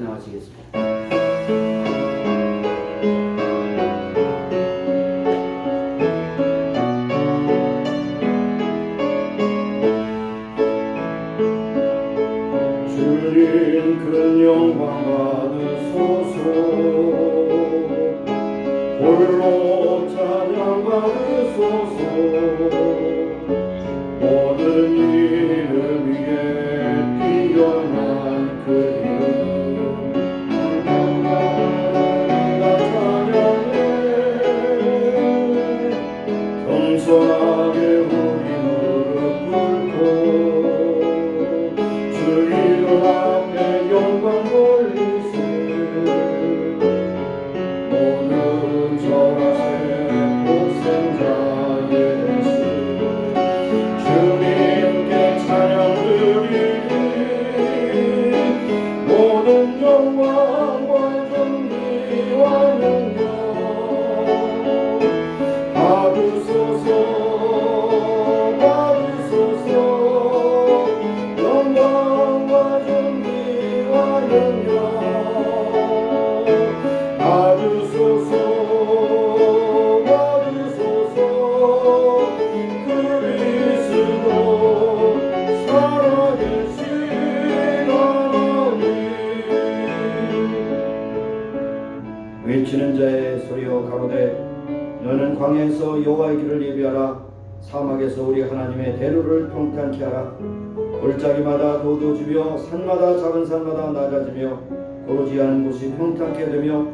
찬양하시겠습니다. 주님 큰 영광 받으소서. 홀로 찬양 받으소서. 모든 이름 위에 뛰어난 그 이름 찬양해. 겸손하게 우리 무릎 꿇고 주 이름 앞에 영광 돌리세. 모든 절하세 복생자 예수 주님께 찬양 드리리. 모든 영광과 존귀와 능력 받으소서. 받으소서. 영광과 존귀와 능력 받으소서. 받으소서. 그리스도 살아계신 하나님. 외치는 자의 소리여 가로되 너는 광야에서 여호와의 길을 예비하라. 사막에서 우리 하나님의 대로를 평탄케 하라. 골짜기마다 도도지며 산마다 작은 산마다 낮아지며 고르지 않은 곳이 평탄케 되며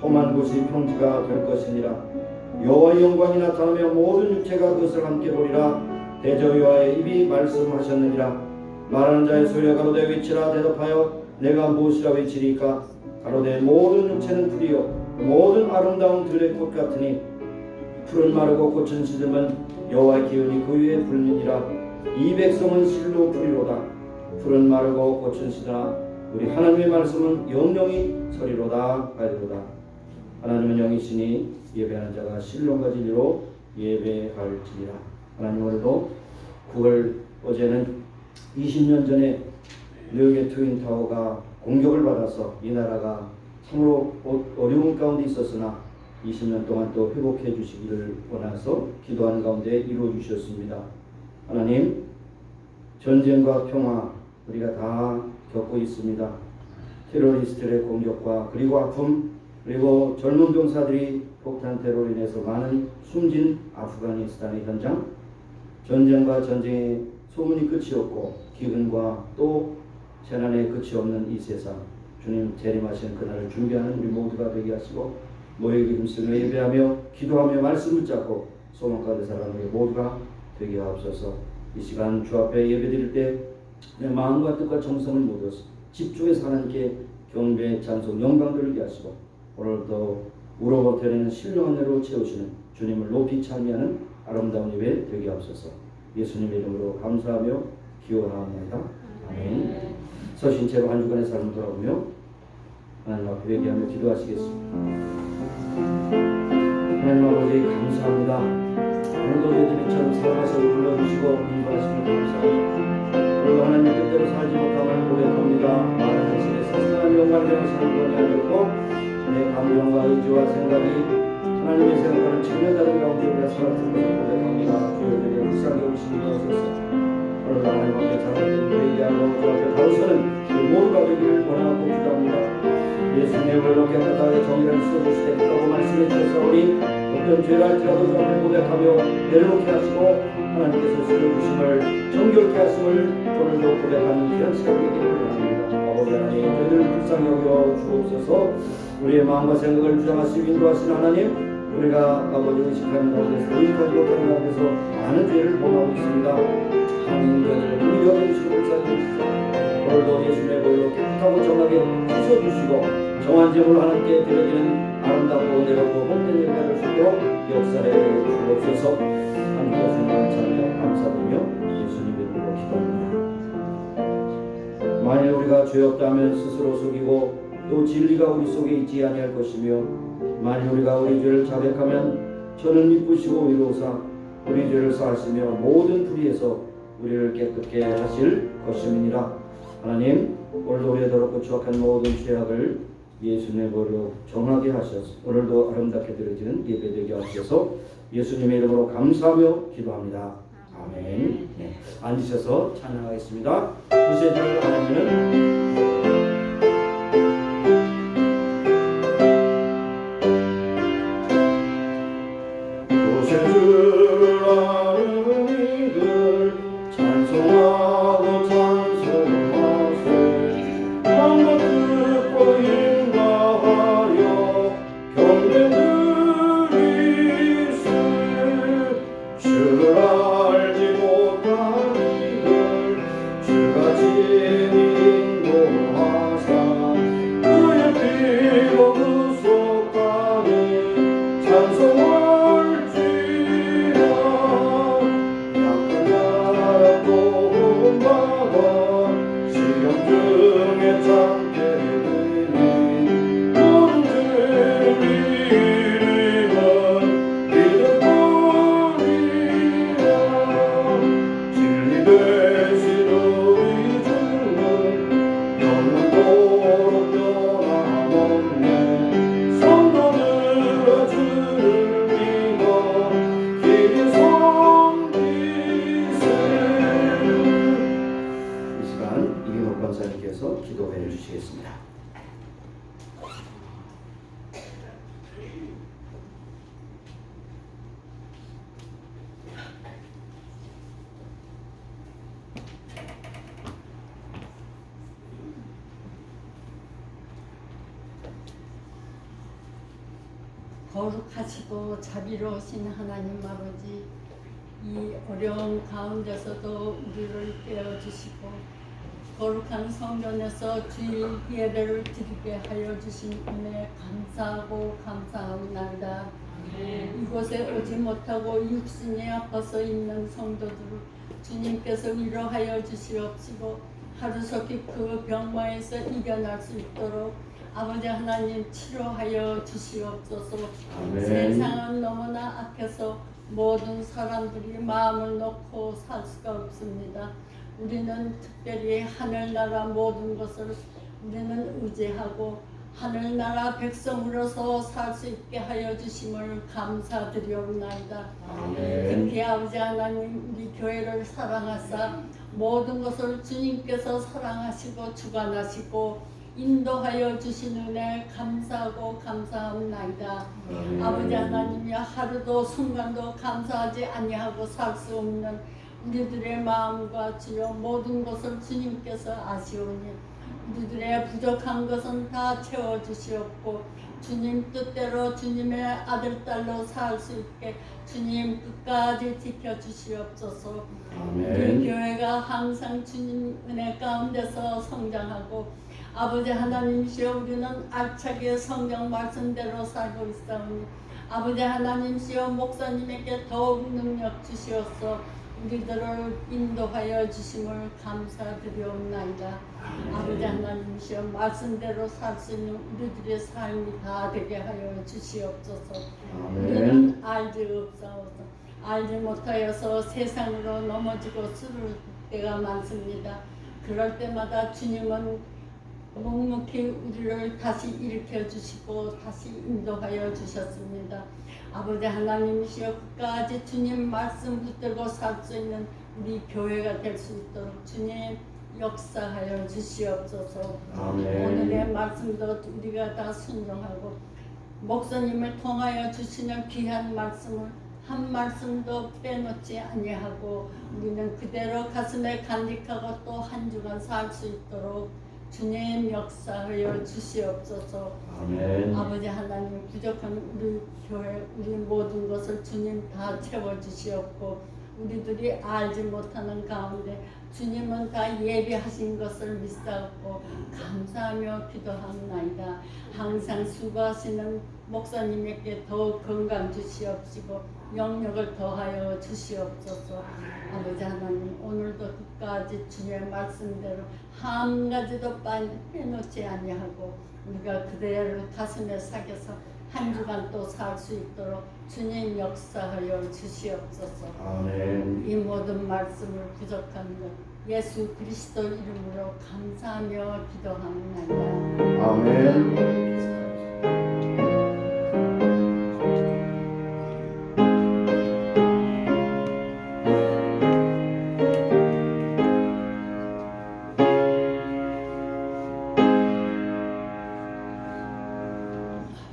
험한 곳이 평지가 될 것이니라. 여호와의 영광이 나타나며 모든 육체가 그것을 함께 보리라. 대저 여호와의 입이 말씀하셨느니라. 말하는 자의 소리여 가로되 외치라. 대답하여 내가 무엇이라 외치리까. 가로되 모든 육체는 풀이요 모든 아름다운 들의 꽃 같으니 풀은 마르고 꽃은 시들면 여호와의 기운이 그 위에 불미니라. 이 백성은 실로 풀이로다. 풀은 마르고 꽃은 시드나 우리 하나님의 말씀은 영영이 서리로다 하리로다. 하나님은 영이시니 예배하는 자가 신령과 진리로 예배할지니라. 하나님 오늘도 9월 어제는 20년 전에 뉴욕의 트윈타워가 공격을 받아서 이 나라가 참으로 어려운 가운데 있었으나 20년 동안 또 회복해 주시기를 원해서 기도하는 가운데 이루어 주셨습니다. 하나님, 전쟁과 평화 우리가 다 겪고 있습니다. 테러리스트의 공격과 그리고 아픔, 그리고 젊은 병사들이 폭탄 테러로 인해서 많은 숨진 아프가니스탄의 현장, 전쟁과 전쟁의 소문이 끝이 없고 기근과 또 재난의 끝이 없는 이 세상, 주님 재림하시는 그날을 준비하는 우리 모두가 되게 하시고 모여기 힘쓰며 예배하며 기도하며 말씀을 잡고 소망 가득 살아가는 우리 모두가 되게 하옵소서. 이 시간 주 앞에 예배드릴 때 내 마음과 뜻과 정성을 모두 집중해서 하나님께 경배 찬송 영광 돌리게 하시고 오늘도 우러버텨내는 신령한 은혜로 채우시는 주님을 높이 찬미하는 아름다운 예배 되게 하옵소서. 예수님의 이름으로 감사하며 기원하옵나이다. 아멘. 서신 채로 한 주간의 삶을 돌아보며 하나님 앞에 회개하며 기도하시겠습니다. 하나님 아버지 감사합니다. 오늘도 저희들이처럼 사랑하시고 불러주시고 인도하시며 감사합니다. 오늘도 하나님의 뜻대로 살지 못함을 고백합니다. 많은 현실에 사소한 영광을 살고 알렸고 내 감정과 의지와 생각이 하나님의 생각과는 전혀 다른 가운데 우리가 살았던 것을 고백합니다. 주여 우리를 불쌍히 여기시기 하소서. 오늘도 하나님 앞에 잘못된 회개하고 주 앞에 바로 서는 우리 모두가 되기를 원하고 기도합니다. 예수님의 원롭게 하다의 정의를 써주시되 그라고 말씀해 주셨사오니 어떤 죄를 할지라도 주 앞에 고백하며 내려놓게 하시고 하나님께서 쓰러주심을 정결케 하심을 오늘도 고백하는 귀한 시간이 되기를 원합니다. 아버지 하나님 저희들을 불쌍히 여겨 주옵소서. 우리의 마음과 생각을 주장하시고 인도하시는 하나님, 우리가 아버지 의식하는 가운데서 의식하지 못하는 가운데서 많은 죄를 범하고 있습니다. 하나님 저희들을 긍휼히 여기시고 불쌍히 여기시소. 오늘도 예수님의 보혈로 깨끗하고 정하게 씻어주시고 정한 제물로 하나님께 드려지는 아름답고 은혜롭고 복된 예배가 될 수 있도록 역사해 주옵소서. 함께 하시는 찬양 감사드리며 예수님의 이름으로 기도합니다. 만일 우리가 죄 없다면 스스로 속이고 또 진리가 우리 속에 있지 아니할 것이며 만일 우리가 우리 죄를 자백하면 저는 미쁘시고 위로사 우리 죄를 사하시며 모든 불의에서 우리를 깨끗게 하실 것임이니라. 하나님, 오늘도 우리의 더럽고 추악한 모든 죄악을 예수님의 보혈로 정하게 하셔서 오늘도 아름답게 드려지는 예배되게 하셔서 예수님의 이름으로 감사하며 기도합니다. 아멘. 네. 앉으셔서 찬양하겠습니다. 구세주를 하나님은 구세주를 아는 이들 찬송하고 찬송하세 한번 듣고 인가하여 경배드리세 주를 알지 못한 이들 주가 친히 인도하사 그의 피로 구속하니 찬송할지라 악한 나라 도움받아 시험 중에 참게 되니 모든 죄를 이름은 믿음뿐이라 진리 되신 우리 주는 영원토록 변함없네 성도들아 주를 믿어 길이 섬기세. 이 시간 이경옥 권사님께서 기도해 주시겠습니다. 거룩하시고 자비로우신 하나님 아버지, 이 어려운 가운데서도 우리를 깨워주시고 거룩한 성전에서 주일 예배를 드리게 하여 주신 은혜에 감사하고 감사합니다. 이곳에 오지 못하고 육신이 아파서 있는 성도들을 주님께서 위로하여 주시옵시고 하루속히 그 병마에서 이겨날 수 있도록 아버지 하나님 치료하여 주시옵소서. 아멘. 세상은 너무나 악해서 모든 사람들이 마음을 놓고 살 수가 없습니다. 우리는 특별히 하늘나라 모든 것을 우리는 의지하고 하늘나라 백성으로서 살 수 있게 하여 주심을 감사드리옵나이다. 아멘. 특히 아버지 하나님 우리 교회를 사랑하사 모든 것을 주님께서 사랑하시고 주관하시고 인도하여 주신 은혜 감사하고 감사합나이다. 아버지 하나님이 하루도 순간도 감사하지 아니하고 살 수 없는 우리들의 마음과 주여 모든 것을 주님께서 아시오니 우리들의 부족한 것은 다 채워주시옵고 주님 뜻대로 주님의 아들 딸로 살 수 있게 주님 끝까지 지켜주시옵소서. 아멘. 우리 교회가 항상 주님 은혜 가운데서 성장하고 아버지 하나님이시여 우리는 알차게 성경 말씀대로 살고 있사오니 아버지 하나님이시여 목사님에게 더욱 능력 주시옵소 우리들을 인도하여 주심을 감사드리옵나이다. 아버지 하나님이시여 말씀대로 살 수 있는 우리들의 삶이 다 되게 하여 주시옵소서. 우리는 알지 없사오서 알지 못하여서 세상으로 넘어지고 쓰러질 때가 많습니다. 그럴 때마다 주님은 묵묵히 우리를 다시 일으켜 주시고 다시 인도하여 주셨습니다. 아버지 하나님이시여 끝까지 주님 말씀 붙들고 살 수 있는 우리 교회가 될 수 있도록 주님 역사하여 주시옵소서. 아멘. 오늘의 말씀도 우리가 다 순종하고 목사님을 통하여 주시는 귀한 말씀을 한 말씀도 빼놓지 아니하고 우리는 그대로 가슴에 간직하고 또 한 주간 살 수 있도록 주님 역사하여 주시옵소서. 아멘. 아버지 하나님 부족한 우리 교회 우리 모든 것을 주님 다 채워주시옵고 우리들이 알지 못하는 가운데 주님은 다 예비하신 것을 믿사옵고 감사하며 기도합나이다. 항상 수고하시는 목사님에게 더욱 건강 주시옵시고 영력을 더하여 주시옵소서. 아버지 하나님 오늘도 끝까지 주의 말씀대로 한 가지도 빼놓지 아니하고 우리가 그대로 가슴에 새겨서 한 주간 또 살 수 있도록 주님 역사하여 주시옵소서. 아멘. 이 모든 말씀을 부족한 것 예수 그리스도 이름으로 감사하며 기도하옵나이다. 아멘.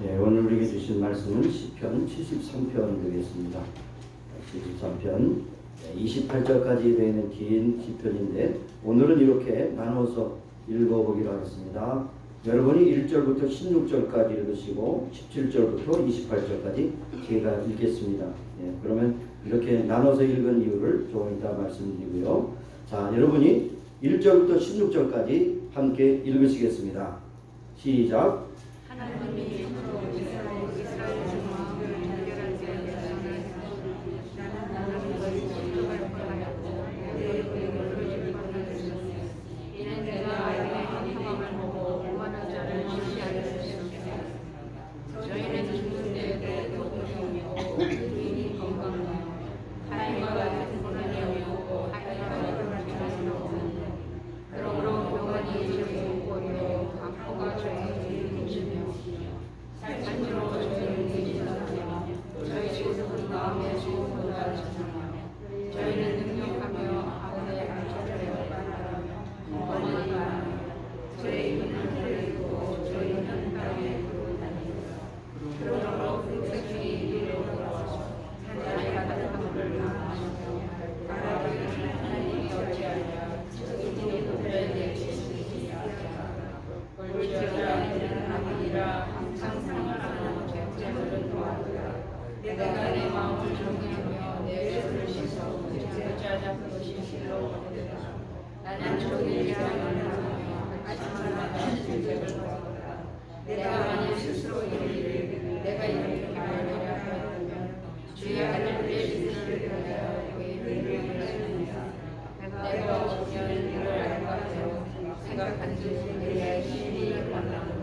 네, 오늘 우리에게 주신 말씀은 시편 73편 되겠습니다. 73편 28절까지 되어 있는 긴 시편인데 오늘은 이렇게 나눠서 읽어보기로 하겠습니다. 여러분이 1절부터 16절까지 읽으시고 17절부터 28절까지 제가 읽겠습니다. 네, 그러면 이렇게 나눠서 읽은 이유를 조금 이따 말씀드리고요. 자, 여러분이 1절부터 16절까지 함께 읽으시겠습니다. 시작. 하나님이 이스라엘 중앙을 단결하지 않으시는 나는 너희 실족을 뻔하였고 너희를 질 뻔하였으니 이는 내가 아이의 형통함을 보고 오만한 자를 시시하게 하셨습니다. 저희는 죽는 데에도 도움이었고 부인이 건강하여 하나님과 같은 고난이 없고 하나님과 같은 비난이 없고 그러므로 교만이 저희 목걸이요 강포가 저희 힘주며 산지로 저희를 대신하며 저희 소속은 마음의 소원보다 전하며 저희는 능력하며 아버지의 안전하여 바라며 거만이 많으며 저희 입은 하늘에 있고 저희는 땅에 두고 다니며 그러므로 흑색이 이리로 돌아와서 하나님 같은 하늘을 강하시며 바라기를 하나님이 어찌하냐 저희들이 노래에 계시니라 볼지어다 아니라 항상 상하라는 죄물을 도와주라 내가 내 마음을 정리하며 내 손을 씻어 죄자 잡은 것이 실로 얻으라 나는 종일 향을 하며 아침마다 죄를 받으라 내가 만일 스스로 이르기를 내가 이렇게 말하리라 하였다면 주의 하늘의 진리를 위하여 의를 위하였습니다 내가 어쩌면 이를 알 것 같아요 생각한 듯 내의 힘이 만나는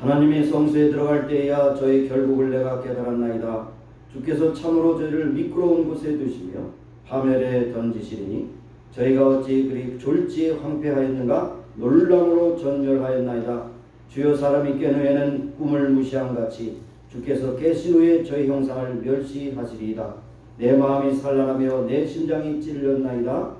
하나님의 성소에 들어갈 때야 저희 결국을 내가 깨달았나이다. 주께서 참으로 저희를 미끄러운 곳에 두시며 파멸에 던지시리니 저희가 어찌 그리 졸지에 황폐하였는가 놀람으로 전멸하였나이다. 주여 사람이 깬 후에는 꿈을 무시한 같이 주께서 깨신 후에 저희 형상을 멸시하시리이다. 내 마음이 산란하며 내 심장이 찔렸나이다.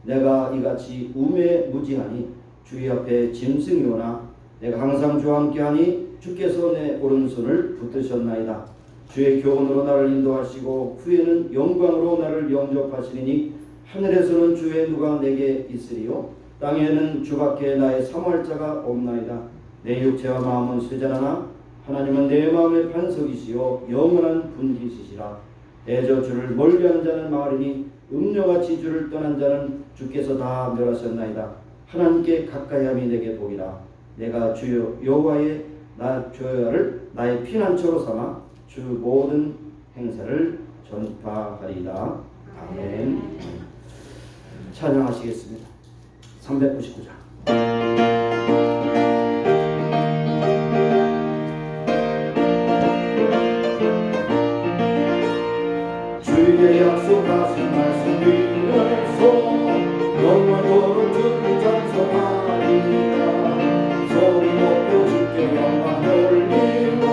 내가 이같이 우매 무지하니 주의 앞에 짐승이 오나 내가 항상 주와 함께하니 주께서 내 오른손을 붙드셨나이다. 주의 교훈으로 나를 인도하시고 후에는 영광으로 나를 영접하시리니 하늘에서는 주의 누가 내게 있으리요 땅에는 주밖에 나의 사모할 자가 없나이다. 내 육체와 마음은 쇠잔하나 하나님은 내 마음의 반석이시요 영원한 분기시시라. 대저 주를 멀리하는 자는 마으리니 음녀같이 주를 떠난 자는 주께서 다 멸하셨나이다. 하나님께 가까이함이 내게 보이라. 내가 주여 여호와의 조야를 나의 피난처로 삼아 주 모든 행사를 전파하리이다. 아멘. 찬양하시겠습니다. 399장. 주의 약속하신 말씀 위에서 영원토록 주를 찬송하리라. 소리 높여 주께 영광 돌리며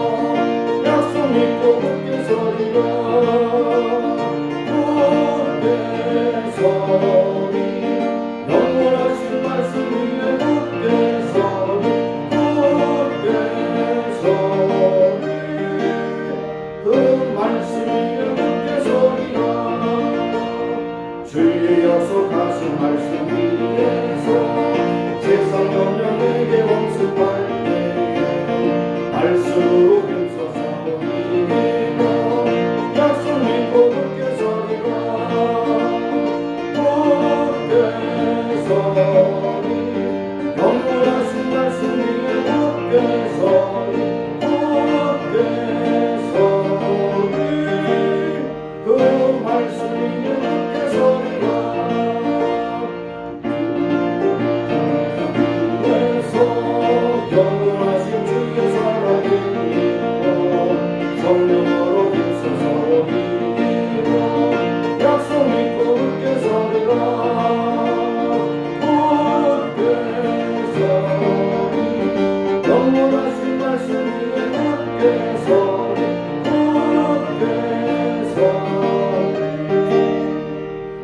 약속 믿고 굳게 서리라. 굳게 서리 영원하신 말씀 위에 굳게 서리 굳게 서리 그 말씀 위에 굳게 서리라.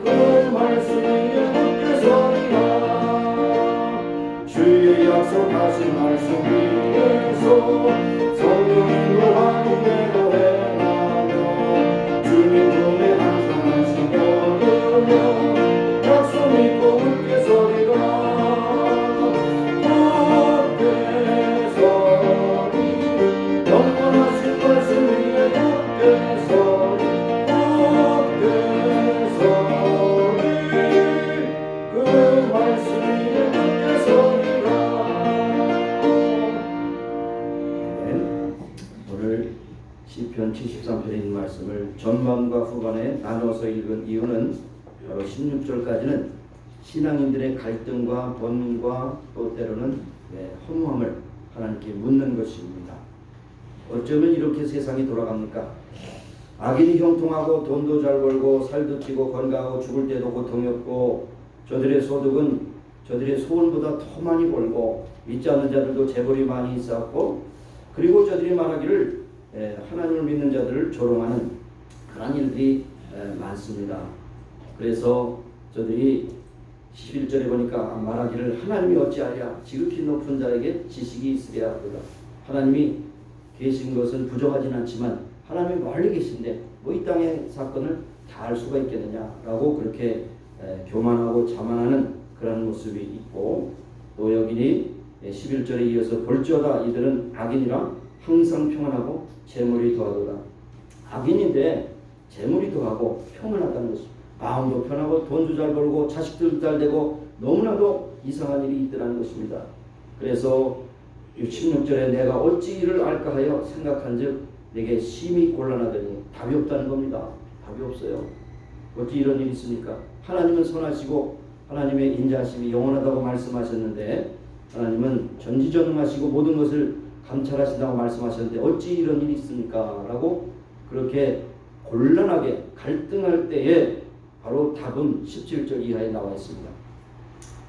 그 말씀 위에 굳게 서리라. 주의 약속하신 말씀 위에서 성령 인도하는 대로 행하며 주님 품에 항상 안식 얻으며 약속 믿고 굳게 서리라. 굳게 서리 영원하신 말씀 위에 굳게 서리 굳게 서리 그 말씀 위에 굳게 서리라. 네. 오늘 시편 73편에 있는 말씀을 전반과 후반에 나눠서 읽은 이유는 바로 16절까지는 신앙인들의 갈등과 번민과 또 때로는 허무함을 하나님께 묻는 것입니다. 어쩌면 이렇게 세상이 돌아갑니까? 악인이 형통하고 돈도 잘 벌고 살도 찌고 건강하고 죽을 때도 고통이 없고 저들의 소득은 저들의 소원보다 더 많이 벌고 믿지 않는 자들도 재벌이 많이 있었고 그리고 저들이 말하기를 하나님을 믿는 자들을 조롱하는 그런 일들이 많습니다. 그래서 저들이 11절에 보니까 말하기를 하나님이 어찌하랴 지극히 높은 자에게 지식이 있으랴 하도다. 하나님이 계신 것은 부정하지는 않지만 하나님이 멀리 계신데 뭐 이 땅의 사건을 다 알 수가 있겠느냐라고 그렇게 교만하고 자만하는 그런 모습이 있고 또 여기니 11절에 이어서 볼지어다 이들은 악인이라 항상 평안하고 재물이 더하도다. 악인인데 재물이 더하고 평안하다는 것입니다. 마음도 편하고 돈도 잘 벌고 자식들도 잘 되고 너무나도 이상한 일이 있더라는 것입니다. 그래서 16절에 내가 어찌 이를 알까 하여 생각한즉 내게 심히 곤란하더니 답이 없다는 겁니다. 답이 없어요. 어찌 이런 일이 있습니까? 하나님은 선하시고 하나님의 인자하심이 영원하다고 말씀하셨는데 하나님은 전지전능하시고 모든 것을 감찰하신다고 말씀하셨는데 어찌 이런 일이 있습니까? 라고 그렇게 곤란하게 갈등할 때에 바로 답은 17절 이하에 나와 있습니다.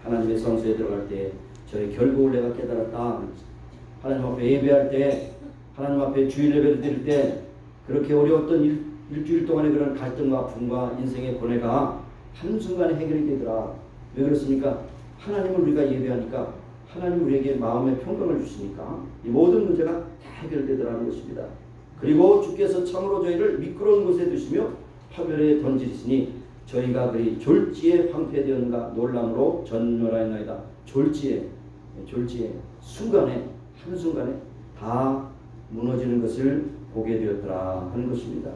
하나님의 성소에 들어갈 때 저의 결국을 내가 깨달았다. 하나님 앞에 예배할 때 하나님 앞에 주일 예배를 드릴 때 그렇게 어려웠던 일주일 동안의 그런 갈등과 아픔과 인생의 고뇌가 한순간에 해결이 되더라. 왜 그렇습니까? 하나님을 우리가 예배하니까 하나님 우리에게 마음의 평강을 주시니까 이 모든 문제가 다 해결되더라는 것입니다. 그리고 주께서 참으로 저희를 미끄러운 곳에 두시며 화면에 던지시니 저희가 그리 졸지에 황폐되었는가 놀람으로 전멸하였나이다. 졸지에 순간에 한순간에 다 무너지는 것을 보게 되었더라 하는 것입니다.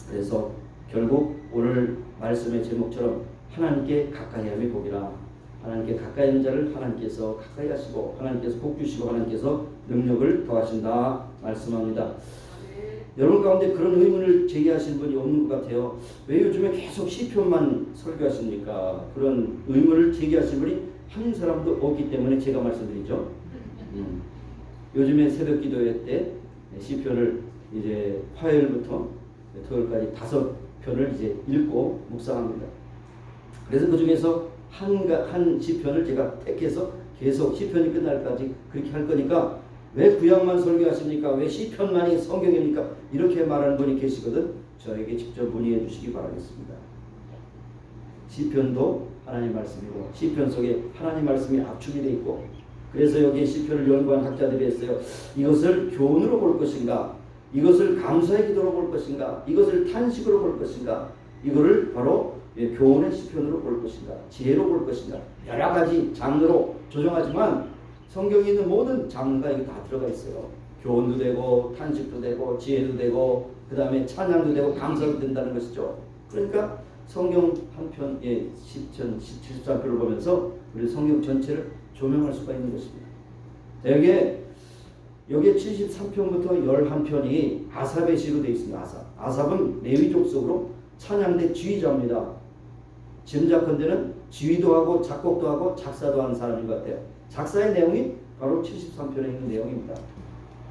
그래서 결국 오늘 말씀의 제목처럼 하나님께 가까이함이 복이라. 하나님께 가까이 있는 자를 하나님께서 가까이 하시고 하나님께서 복 주시고 하나님께서 능력을 더하신다 말씀합니다. 여러분 가운데 그런 의문을 제기하신 분이 없는 것 같아요. 왜 요즘에 계속 시편만 설교하십니까? 그런 의문을 제기하신 분이 한 사람도 없기 때문에 제가 말씀드리죠. 요즘에 새벽 기도회 때 시편을 이제 화요일부터 토요일까지 5편을 이제 읽고 묵상합니다. 그래서 그 중에서 한 시편을 제가 택해서 계속 시편이 끝날까지 그렇게 할 거니까 왜 구약만 설교하십니까? 왜 시편만이 성경입니까? 이렇게 말하는 분이 계시거든. 저에게 직접 문의해 주시기 바라겠습니다. 시편도 하나님 말씀이고 시편 속에 하나님 말씀이 압축이 되어 있고 그래서 여기에 시편을 연구한 학자들이 했어요. 이것을 교훈으로 볼 것인가? 이것을 감사의 기도로 볼 것인가? 이것을 탄식으로 볼 것인가? 이거를 바로 교훈의 시편으로 볼 것인가? 지혜로 볼 것인가? 여러 가지 장르로 조정하지만 성경에 있는 모든 장르가 여기 다 들어가 있어요. 교훈도 되고 탄식도 되고 지혜도 되고 그 다음에 찬양도 되고 감사도 된다는 것이죠. 그러니까 성경 한 편의 시편 73편을 보면서 우리 성경 전체를 조명할 수가 있는 것입니다. 여기에 73편부터 11편이 아삽의 시로 되어 있습니다. 아삽은 레위족 속으로 찬양대 지휘자입니다. 짐작컨대는 지휘도 하고 작곡도 하고 작사도 하는 사람인 것 같아요. 작사의 내용이 바로 73편에 있는 내용입니다.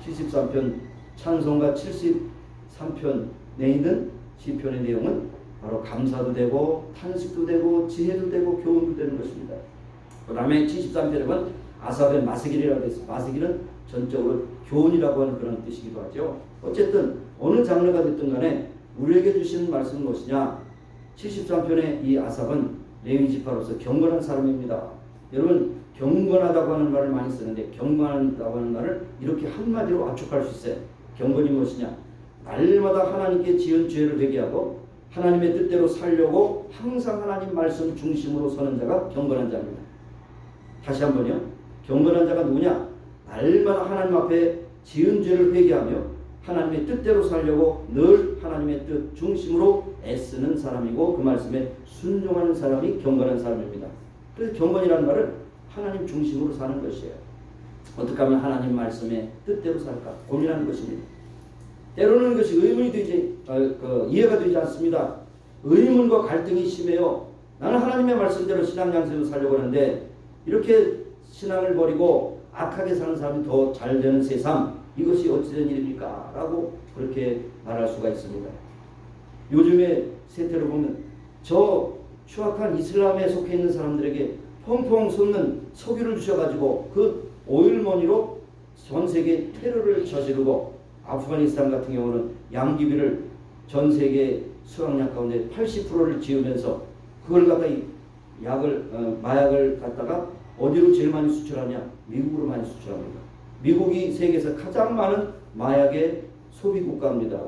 73편 찬송가 73편에 있는 시편의 내용은 바로 감사도 되고 탄식도 되고 지혜도 되고 교훈도 되는 것입니다. 그 다음에 73편에 보면 아삽의 마스길이라고 되어 있습니다. 마스길은 전적으로 교훈이라고 하는 그런 뜻이기도 하죠. 어쨌든 어느 장르가 됐든 간에 우리에게 주시는 말씀은 무엇이냐? 73편의 이 아삽은 레위 지파로서 경건한 사람입니다. 여러분 경건하다고 하는 말을 많이 쓰는데 경건하다고 하는 말을 이렇게 한마디로 압축할 수 있어요. 경건이 무엇이냐? 날마다 하나님께 지은 죄를 회개하고 하나님의 뜻대로 살려고 항상 하나님 말씀 중심으로 서는 자가 경건한 자입니다. 다시 한번요. 경건한 자가 누구냐? 날마다 하나님 앞에 지은 죄를 회개하며 하나님의 뜻대로 살려고 늘 하나님의 뜻 중심으로 애쓰는 사람이고 그 말씀에 순종하는 사람이 경건한 사람입니다. 그래서 경건이라는 말은 하나님 중심으로 사는 것이에요. 어떻게 하면 하나님 말씀의 뜻대로 살까 고민하는 것입니다. 때로는 그것이 의문이 되지 이해가 되지 않습니다. 의문과 갈등이 심해요. 나는 하나님의 말씀대로 신앙 양식으로 살려고 하는데 이렇게 신앙을 버리고 악하게 사는 사람이 더 잘 되는 세상, 이것이 어찌된 일입니까? 라고 그렇게 말할 수가 있습니다. 요즘에 세태로 보면 저 추악한 이슬람에 속해 있는 사람들에게 펑펑 솟는 석유를 주셔가지고 그 오일머니로 전 세계 테러를 저지르고 아프가니스탄 같은 경우는 양귀비를 전 세계 수확량 가운데 80%를 지으면서 그걸 갖다 마약을 갖다가 어디로 제일 많이 수출하냐? 미국으로 많이 수출합니다. 미국이 세계에서 가장 많은 마약의 소비 국가입니다.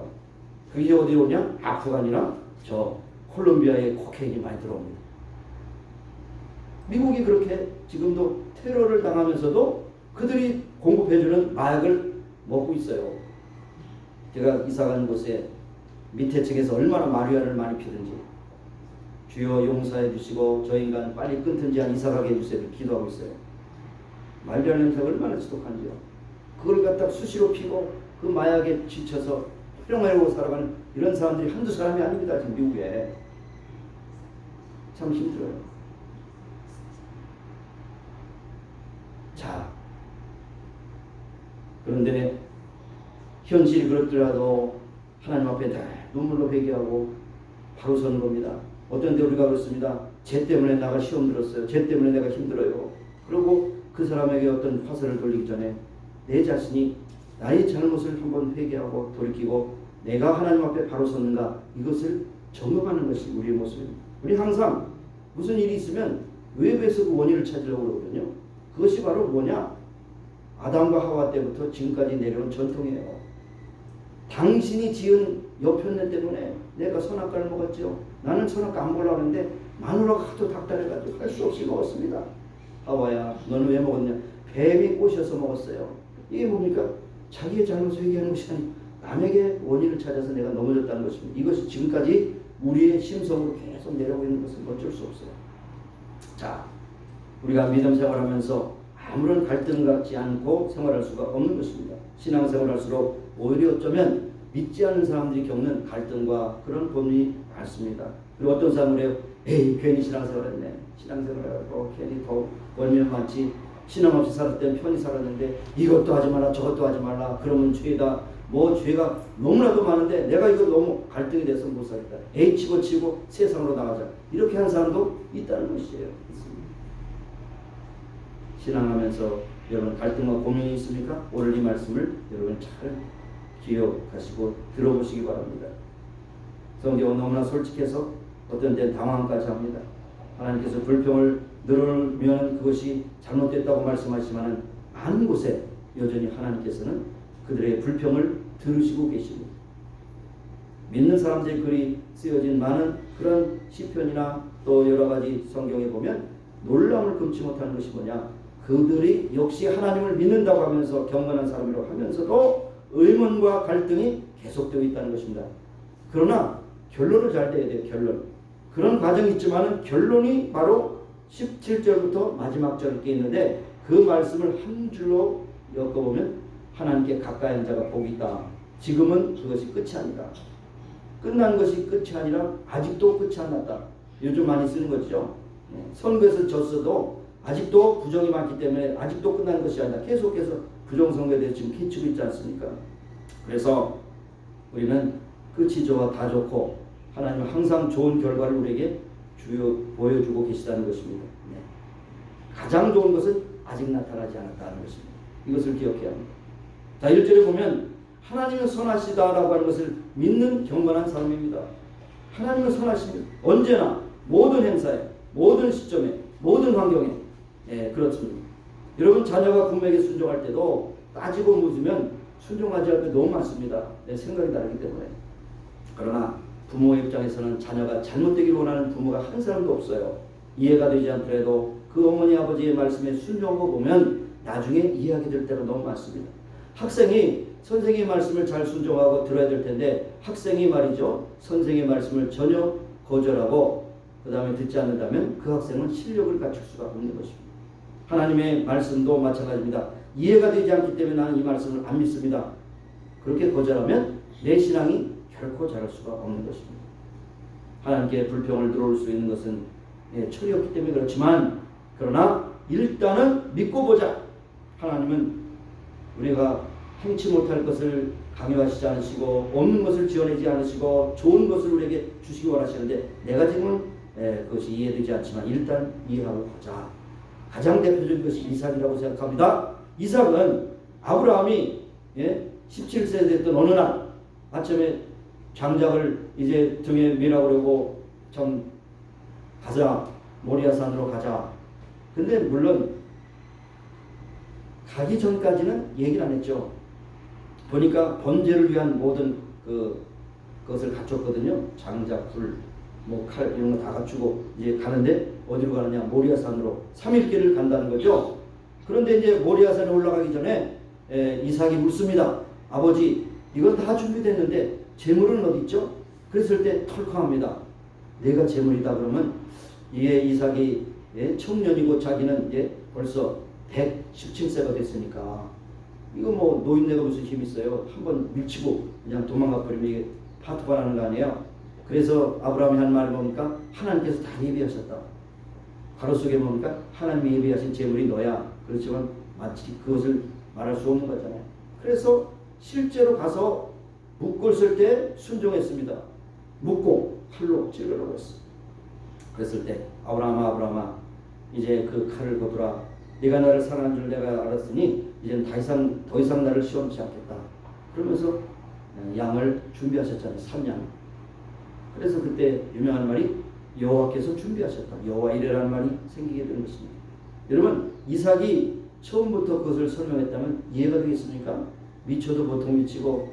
그게 어디 오냐? 아프간이나 저 콜롬비아에 코케인이 많이 들어옵니다. 미국이 그렇게 지금도 테러를 당하면서도 그들이 공급해주는 마약을 먹고 있어요. 제가 이사간 곳에 밑에 층에서 얼마나 마리아를 많이 피든지 주여 용서해 주시고 저 인간 빨리 끊든지 한 이사가게 해주세요. 기도하고 있어요. 마리아 냄새가 얼마나 지독한지요. 그걸 갖다 수시로 피고 그 마약에 지쳐서 활용하려고 살아가는 이런 사람들이 한두 사람이 아닙니다. 지금 미국에. 참 힘들어요. 자, 그런데 현실이 그렇더라도 하나님 앞에 눈물로 회개하고 바로 서는 겁니다. 어떤 때 우리가 그렇습니다. 쟤 때문에 내가 시험 들었어요. 쟤 때문에 내가 힘들어요. 그리고 그 사람에게 어떤 화살을 돌리기 전에 내 자신이 나의 잘못을 한번 회개하고 돌이키고 내가 하나님 앞에 바로 섰는가 이것을 점검하는 것이 우리의 모습입니다. 우리 항상 무슨 일이 있으면 외부에서 그 원인을 찾으려고 그러거든요. 그것이 바로 뭐냐? 아담과 하와 때부터 지금까지 내려온 전통이에요. 당신이 지은 여편네 때문에 내가 선악과를 먹었죠. 나는 선악과 안 먹으려고 하는데 마누라가 하도 닥달해가지고 할 수 없이 먹었습니다. 하와야 너는 왜 먹었냐? 뱀이 꼬셔서 먹었어요. 이게 뭡니까? 자기의 잘못을 회개하는 것이 아니고 남에게 원인을 찾아서 내가 넘어졌다는 것입니다. 이것이 지금까지 우리의 심성으로 계속 내려오고 있는 것은 어쩔 수 없어요. 자, 우리가 믿음 생활하면서 아무런 갈등 갖지 않고 생활할 수가 없는 것입니다. 신앙생활할수록 오히려 어쩌면 믿지 않는 사람들이 겪는 갈등과 그런 범위 많습니다. 그리고 어떤 사람은 그래요. 에이 괜히 신앙생활했네. 신앙생활하고 괜히 더 벌면 많지. 신앙 없이 살을 땐 편히 살았는데 이것도 하지 마라 저것도 하지 말라. 그러면 죄다. 뭐 죄가 너무나도 많은데 내가 이거 너무 갈등이 돼서 못 살겠다. 에이 집어치우고 세상으로 나가자. 이렇게 하는 사람도 있다는 것이에요. 있습니다. 신앙하면서 여러분 갈등과 고민이 있습니까? 오늘 이 말씀을 여러분 잘 기억하시고 들어보시기 바랍니다. 성경은 너무나 솔직해서 어떤 때는 당황까지 합니다. 하나님께서 불평을 늘으면 그것이 잘못됐다고 말씀하시지만 많은 곳에 여전히 하나님께서는 그들의 불평을 들으시고 계십니다. 믿는 사람들의 글이 쓰여진 많은 그런 시편이나 또 여러 가지 성경에 보면 놀라움을 금치 못하는 것이 뭐냐? 그들이 역시 하나님을 믿는다고 하면서 경건한 사람이라고 하면서도 의문과 갈등이 계속되어 있다는 것입니다. 그러나 결론을 잘 내야 돼요. 결론. 그런 과정이 있지만 결론이 바로 17절부터 마지막 절에 있는데 그 말씀을 한 줄로 엮어보면 하나님께 가까이 한 자가 복이 있다. 지금은 그것이 끝이 아니다. 끝난 것이 끝이 아니라 아직도 끝이 안 났다. 요즘 많이 쓰는 거죠. 선거에서 졌어도 아직도 부정이 많기 때문에 아직도 끝난 것이 아니라 계속해서 부정선거에 대해서 지금 캐치고 있지 않습니까? 그래서 우리는 끝이 좋아 다 좋고 하나님은 항상 좋은 결과를 우리에게 보여주고 계시다는 것입니다. 가장 좋은 것은 아직 나타나지 않았다는 것입니다. 이것을 기억해야 합니다. 자, 1절에 보면 하나님은 선하시다라고 하는 것을 믿는 경건한 사람입니다. 하나님은 선하십니다. 언제나 모든 행사에, 모든 시점에, 모든 환경에. 그렇습니다. 여러분 자녀가 부모에게 순종할 때도 따지고 묻으면 순종하지 않을 때 너무 많습니다. 내 생각이 다르기 때문에. 그러나 부모의 입장에서는 자녀가 잘못되길 원하는 부모가 한 사람도 없어요. 이해가 되지 않더라도 그 어머니 아버지의 말씀에 순종한 거 보면 나중에 이해하게 될 때가 너무 많습니다. 학생이 선생님의 말씀을 잘 순종하고 들어야 될 텐데 학생이 말이죠. 선생님의 말씀을 전혀 거절하고 그 다음에 듣지 않는다면 그 학생은 실력을 갖출 수가 없는 것입니다. 하나님의 말씀도 마찬가지입니다. 이해가 되지 않기 때문에 나는 이 말씀을 안 믿습니다. 그렇게 거절하면 내 신앙이 결코 자랄 수가 없는 것입니다. 하나님께 불평을 들어올 수 있는 것은 철이 없기 때문에 그렇지만 그러나 일단은 믿고 보자. 하나님은 우리가 행치 못할 것을 강요하시지 않으시고 없는 것을 지어내지 않으시고 좋은 것을 우리에게 주시기 원하시는데 내가 지금은 그것이 이해되지 않지만 일단 이해하고 보자. 가장 대표적인 것이 이삭이라고 생각합니다. 이삭은 아브라함이 17세 됐던 어느 날 아침에 장작을 이제 등에 밀라고 그러고 좀 가자, 모리아산으로 가자. 근데 물론 가기 전까지는 얘기를 안 했죠. 보니까 번제를 위한 모든 그것을 갖췄거든요. 장작, 불, 뭐 칼 이런 거 다 갖추고 이제 가는데 어디로 가느냐? 모리아산으로 3일 길을 간다는 거죠. 그런데 이제 모리아산에 올라가기 전에 이삭이 묻습니다. 아버지, 이건 다 준비됐는데 재물은 어디 있죠? 그랬을 때 털컹합니다. 내가 재물이다 그러면 이삭이 청년이고 자기는 벌써 117세가 됐으니까 이거 뭐 노인네가 무슨 힘이 있어요. 한번 밀치고 그냥 도망가 버리면 이게 파토가 나는 거 아니에요. 그래서 아브라함이 한 말이 뭡니까? 하나님께서 다 예비하셨다. 가로 속에 뭡니까? 하나님이 예비하신 재물이 너야. 그렇지만 마치 그것을 말할 수 없는 거잖아요. 그래서 실제로 가서 묶었을 때 순종했습니다. 묶고 칼로 찌르라고 했어. 그랬을 때 아브라함아 이제 그 칼을 거두라. 네가 나를 사랑한 줄 내가 알았으니 이제는 더 이상 나를 시험치 않겠다. 그러면서 양을 준비하셨잖아요. 3양. 그래서 그때 유명한 말이 여호와께서 준비하셨다. 여호와 이레라는 말이 생기게 되는 것입니다. 여러분 이삭이 처음부터 그것을 설명했다면 이해가 되겠습니까? 미쳐도 보통 미치고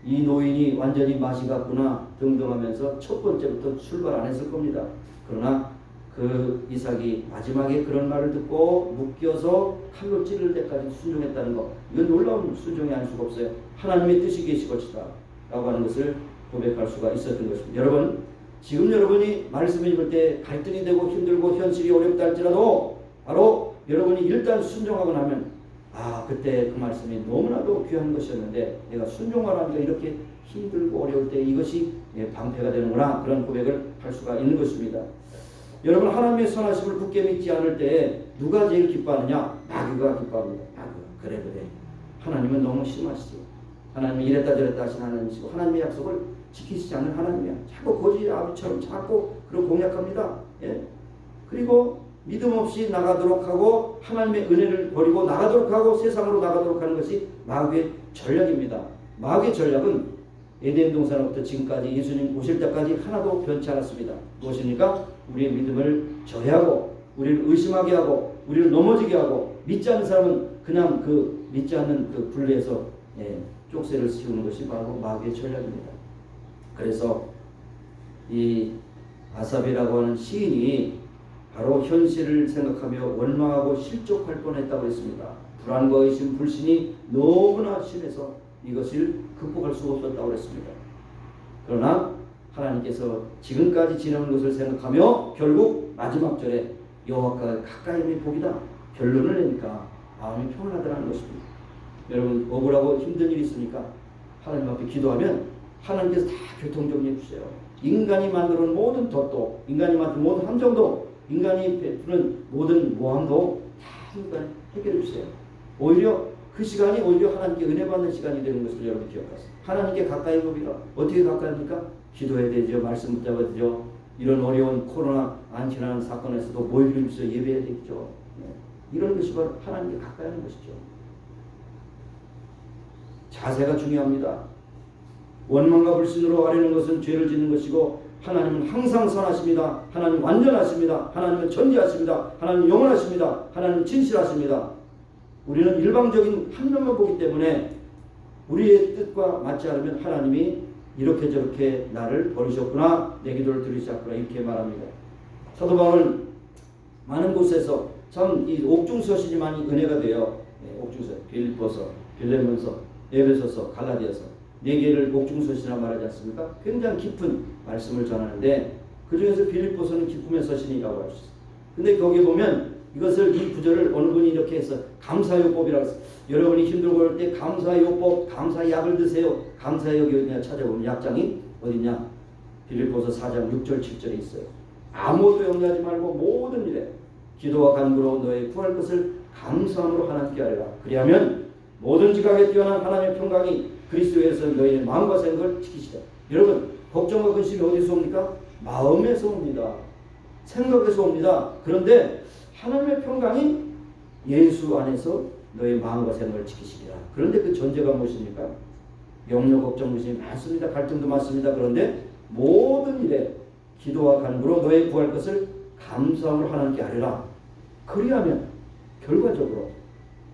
이 노인이 완전히 맛이 갔구나 등등 하면서 첫 번째부터 출발 안 했을 겁니다. 그러나 그 이삭이 마지막에 그런 말을 듣고 묶여서 칼로 찌를 때까지 순종했다는 것, 이건 놀라운 순종이 아닐 수가 없어요. 하나님의 뜻이 계실 것이다 라고 하는 것을 고백할 수가 있었던 것입니다. 여러분 지금 여러분이 말씀을 읽을 때 갈등이 되고 힘들고 현실이 어렵다 할지라도 바로 여러분이 일단 순종하고 나면 그때 그 말씀이 너무나도 귀한 것이었는데 내가 순종하라니까 이렇게 힘들고 어려울 때 이것이 방패가 되는구나, 그런 고백을 할 수가 있는 것입니다. 여러분 하나님의 선하심을 굳게 믿지 않을 때 누가 제일 기뻐하느냐? 마귀가 기뻐합니다. 그래 하나님은 너무 심하시죠. 하나님이 이랬다 저랬다 하신 하나님이시고 하나님의 약속을 지키시지 않는 하나님이야. 자꾸 거지 아비처럼 자꾸 그런 공약합니다. 그리고 믿음 없이 나가도록 하고 하나님의 은혜를 버리고 나가도록 하고 세상으로 나가도록 하는 것이 마귀의 전략입니다. 마귀의 전략은 에덴 동산부터 지금까지 예수님 오실 때까지 하나도 변치 않았습니다. 무엇입니까? 우리의 믿음을 저해하고 우리를 의심하게 하고 우리를 넘어지게 하고 믿지 않는 사람은 그냥 그 믿지 않는 그 분리에서 쪽새를 씌우는 것이 바로 마귀의 전략입니다. 그래서 이 아삽이라고 하는 시인이 바로 현실을 생각하며 원망하고 실족할 뻔했다고 했습니다. 불안과 의심, 불신이 너무나 심해서 이것을 극복할 수가 없었다고 했습니다. 그러나 하나님께서 지금까지 지내온 것을 생각하며 결국 마지막 절에 여호와가 가까이 있는 복이다 결론을 내니까 마음이 평안하더라는 것입니다. 여러분 억울하고 힘든 일이 있으니까 하나님 앞에 기도하면 하나님께서 다 교통정리해 주세요. 인간이 만들어 놓은 모든 덫도, 인간이 만든 모든 함정도, 인간이 베푸는 모든 모함도 다 해결해 주세요. 오히려 그 시간이 오히려 하나님께 은혜 받는 시간이 되는 것을 여러분 기억하세요. 하나님께 가까이 오기가 어떻게 가까이 합니까? 기도해야 되죠. 말씀 붙잡아야 되죠. 이런 어려운 코로나 안치라는 사건에서도 모이기를 위해서 예배해야 되겠죠. 이런 것이 바로 하나님께 가까이 하는 것이죠. 자세가 중요합니다. 원망과 불신으로 아뢰는 것은 죄를 짓는 것이고 하나님은 항상 선하십니다. 하나님 완전하십니다. 하나님은 전지하십니다. 하나님 영원하십니다. 하나님 진실하십니다. 우리는 일방적인 한 면만 보기 때문에 우리의 뜻과 맞지 않으면 하나님이 이렇게 저렇게 나를 버리셨구나, 내 기도를 들으셨구나 이렇게 말합니다. 사도 바울은 많은 곳에서 참 이 옥중서신이 많이 은혜가 돼요. 옥중서, 빌립보서, 빌레몬서, 에베소서, 갈라디아서 4개를 옥중서신이라고 말하지 않습니까? 굉장히 깊은 말씀을 전하는데 그 중에서 빌립보서는 기쁨의 서신이라고 할 수 있어요. 근데 거기에 보면 이것을 이 구절을 어느 분이 이렇게 해서 감사요법이라고 해서 여러분이 힘들고 그럴 때 감사요법, 감사약을 드세요. 감사역이 어디냐 찾아보면 약장이 어디냐? 빌립보서 4장 6절 7절에 있어요. 아무것도 염려하지 말고 모든 일에 기도와 간구로 너의 구할 것을 감사함으로 하나님께 하리라. 그리하면 모든 지각에 뛰어난 하나님의 평강이 그리스도에서 너희의 마음과 생각을 지키시라. 여러분 걱정과 근심이 어디서 옵니까? 마음에서 옵니다. 생각에서 옵니다. 그런데 하나님의 평강이 예수 안에서 너의 마음과 생각을 지키시리라. 그런데 그 전제가 무엇입니까? 염려 걱정 근심이 많습니다. 갈등도 많습니다. 그런데 모든 일에 기도와 간구로 너의 구할 것을 감사함으로 하나님께 하리라. 그리하면 결과적으로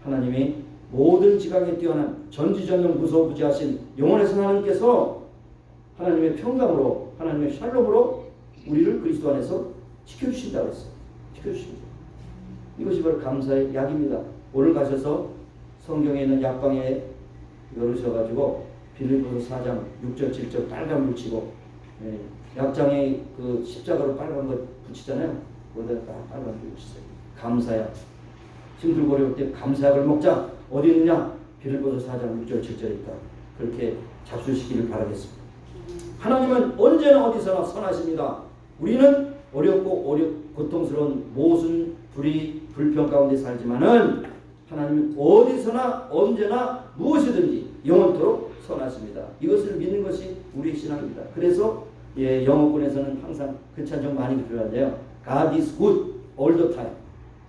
하나님이 모든 지각에 뛰어난 전지전능 무소부지하신 영원하신 하나님께서 하나님의 평강으로 하나님의 샬롬으로 우리를 그리스도 안에서 지켜주신다고 했어요. 지켜주십니다. 이것이 바로 감사의 약입니다. 오늘 가셔서 성경에 있는 약방에 열으셔가지고 빌립보서 4장 6절 7절 빨간 물 치고 약장에 그 십자가로 빨간 거 붙이잖아요. 거기다 빨간 물 붙이세요. 감사약. 힘들고 어려울 때 감사약을 먹자. 어디 있느냐? 빌립보서 4장 6절 7절에 있다. 그렇게 잡수시기를 바라겠습니다. 하나님은 언제나 어디서나 선하십니다. 우리는 어렵고 고통스러운 모순, 불의, 불평 가운데 살지만은 하나님은 어디서나 언제나 무엇이든지 영원토록 선하십니다. 이것을 믿는 것이 우리의 신앙입니다. 그래서 영어권에서는 항상 그 찬송 많이 들어야돼요. God is good all the time.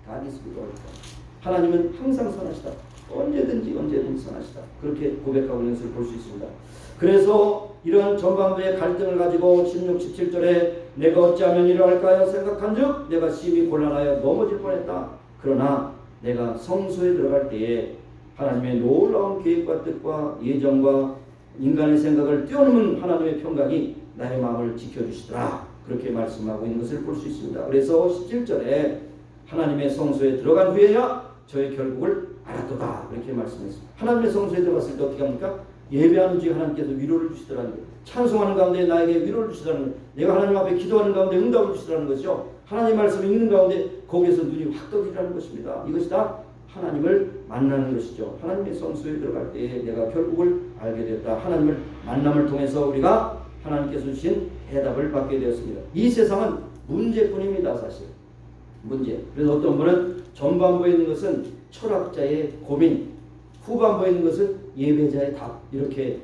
God is good all the time. 하나님은 항상 선하시다. 언제든지 선하시다. 그렇게 고백하고 있는 것을 볼 수 있습니다. 그래서 이런 전반부의 갈등을 가지고 16, 17절에 내가 어찌하면 이를 할까요? 생각한즉 내가 심히 곤란하여 넘어질 뻔했다. 그러나 내가 성소에 들어갈 때에 하나님의 놀라운 계획과 뜻과 예정과 인간의 생각을 뛰어넘은 하나님의 평강이 나의 마음을 지켜주시더라. 그렇게 말씀하고 있는 것을 볼 수 있습니다. 그래서 17절에 하나님의 성소에 들어간 후에야 저의 결국을 알았도다. 이렇게 말씀했습니다. 하나님의 성소에 들어갔을 때 어떻게 합니까? 예배하는 중에 하나님께서 위로를 주시더라는 거예요. 찬송하는 가운데 나에게 위로를 주시더라는 거예요. 내가 하나님 앞에 기도하는 가운데 응답을 주시더라는 것이죠. 하나님 말씀을 읽는 가운데 거기에서 눈이 확 떠지라는 것입니다. 이것이 다 하나님을 만나는 것이죠. 하나님의 성소에 들어갈 때에 내가 결국을 알게 되었다. 하나님을 만남을 통해서 우리가 하나님께서 주신 해답을 받게 되었습니다. 이 세상은 문제뿐입니다. 사실 문제. 그래서 어떤 분은 전반부에 있는 것은 철학자의 고민, 후반부에 있는 것은 예배자의 답, 이렇게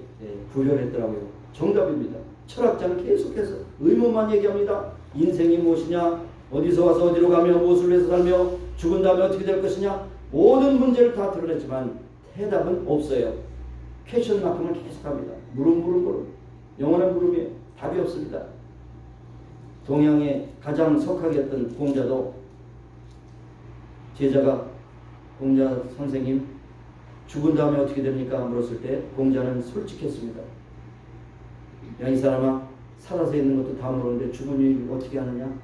구별했더라고요. 정답입니다. 철학자는 계속해서 의문만 얘기합니다. 인생이 무엇이냐, 어디서 와서 어디로 가며 무엇을 위해서 살며 죽은 다음에 어떻게 될 것이냐, 모든 문제를 다 드러냈지만 해답은 없어요. 퀘션 마크만 계속합니다. 물음. 영원한 물음이에요. 답이 없습니다. 동양의 가장 석학이었던 공자도 제자가 공자 선생님 죽은 다음에 어떻게 됩니까? 물었을 때 공자는 솔직했습니다. 야, 이 사람아, 살아서 있는 것도 다 모르는데 죽은 일 어떻게 하느냐?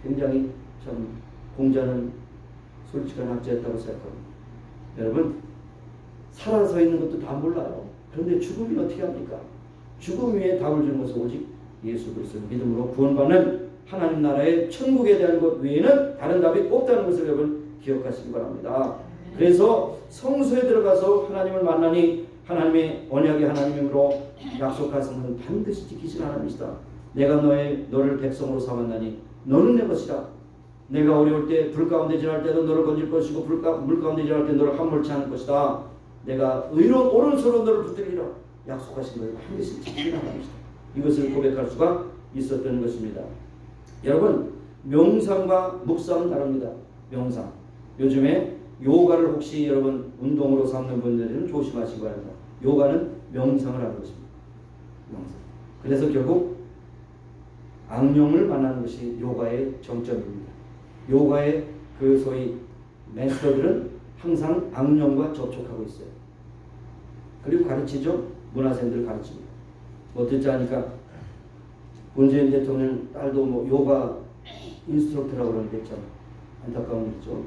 굉장히 참 공자는 솔직한 학자였다고 생각합니다. 여러분, 살아서 있는 것도 다 몰라요. 그런데 죽음이 어떻게 합니까? 죽음 위에 답을 주는 것은 오직 예수 그리스도를 믿음으로 구원받는 하나님 나라의 천국에 대한 것 외에는 다른 답이 없다는 것을 여러분 기억하시기 바랍니다. 그래서 성소에 들어가서 하나님을 만나니 하나님의 언약의 하나님으로 약속하신 반드시 지키신 하나님이시다. 내가 너를 백성으로 삼았나니 너는 내 것이다. 내가 어려울 때 불 가운데 지날 때도 너를 건질 것이고 물 가운데 지날 때 너를 함몰치 않을 것이다. 내가 의로운 오른손으로 너를 붙들리라. 약속하신 것을 반드시 지키는 하나님이시다. 이것을 고백할 수가 있었던 것입니다. 여러분, 명상과 묵상은 다릅니다. 명상. 요즘에 요가를 혹시 여러분 운동으로 삼는 분들은 조심하시기 바랍니다. 요가는 명상을 하는 것입니다. 명상. 그래서 결국 악령을 만나는 것이 요가의 정점입니다. 요가의 그 소위 마스터들은 항상 악령과 접촉하고 있어요. 그리고 가르치죠. 문화생들 가르칩니다. 어떻게 하니까 문재인 대통령 딸도 뭐 요가 인스트럭터라고 그러는데 참 안타까운 일이죠.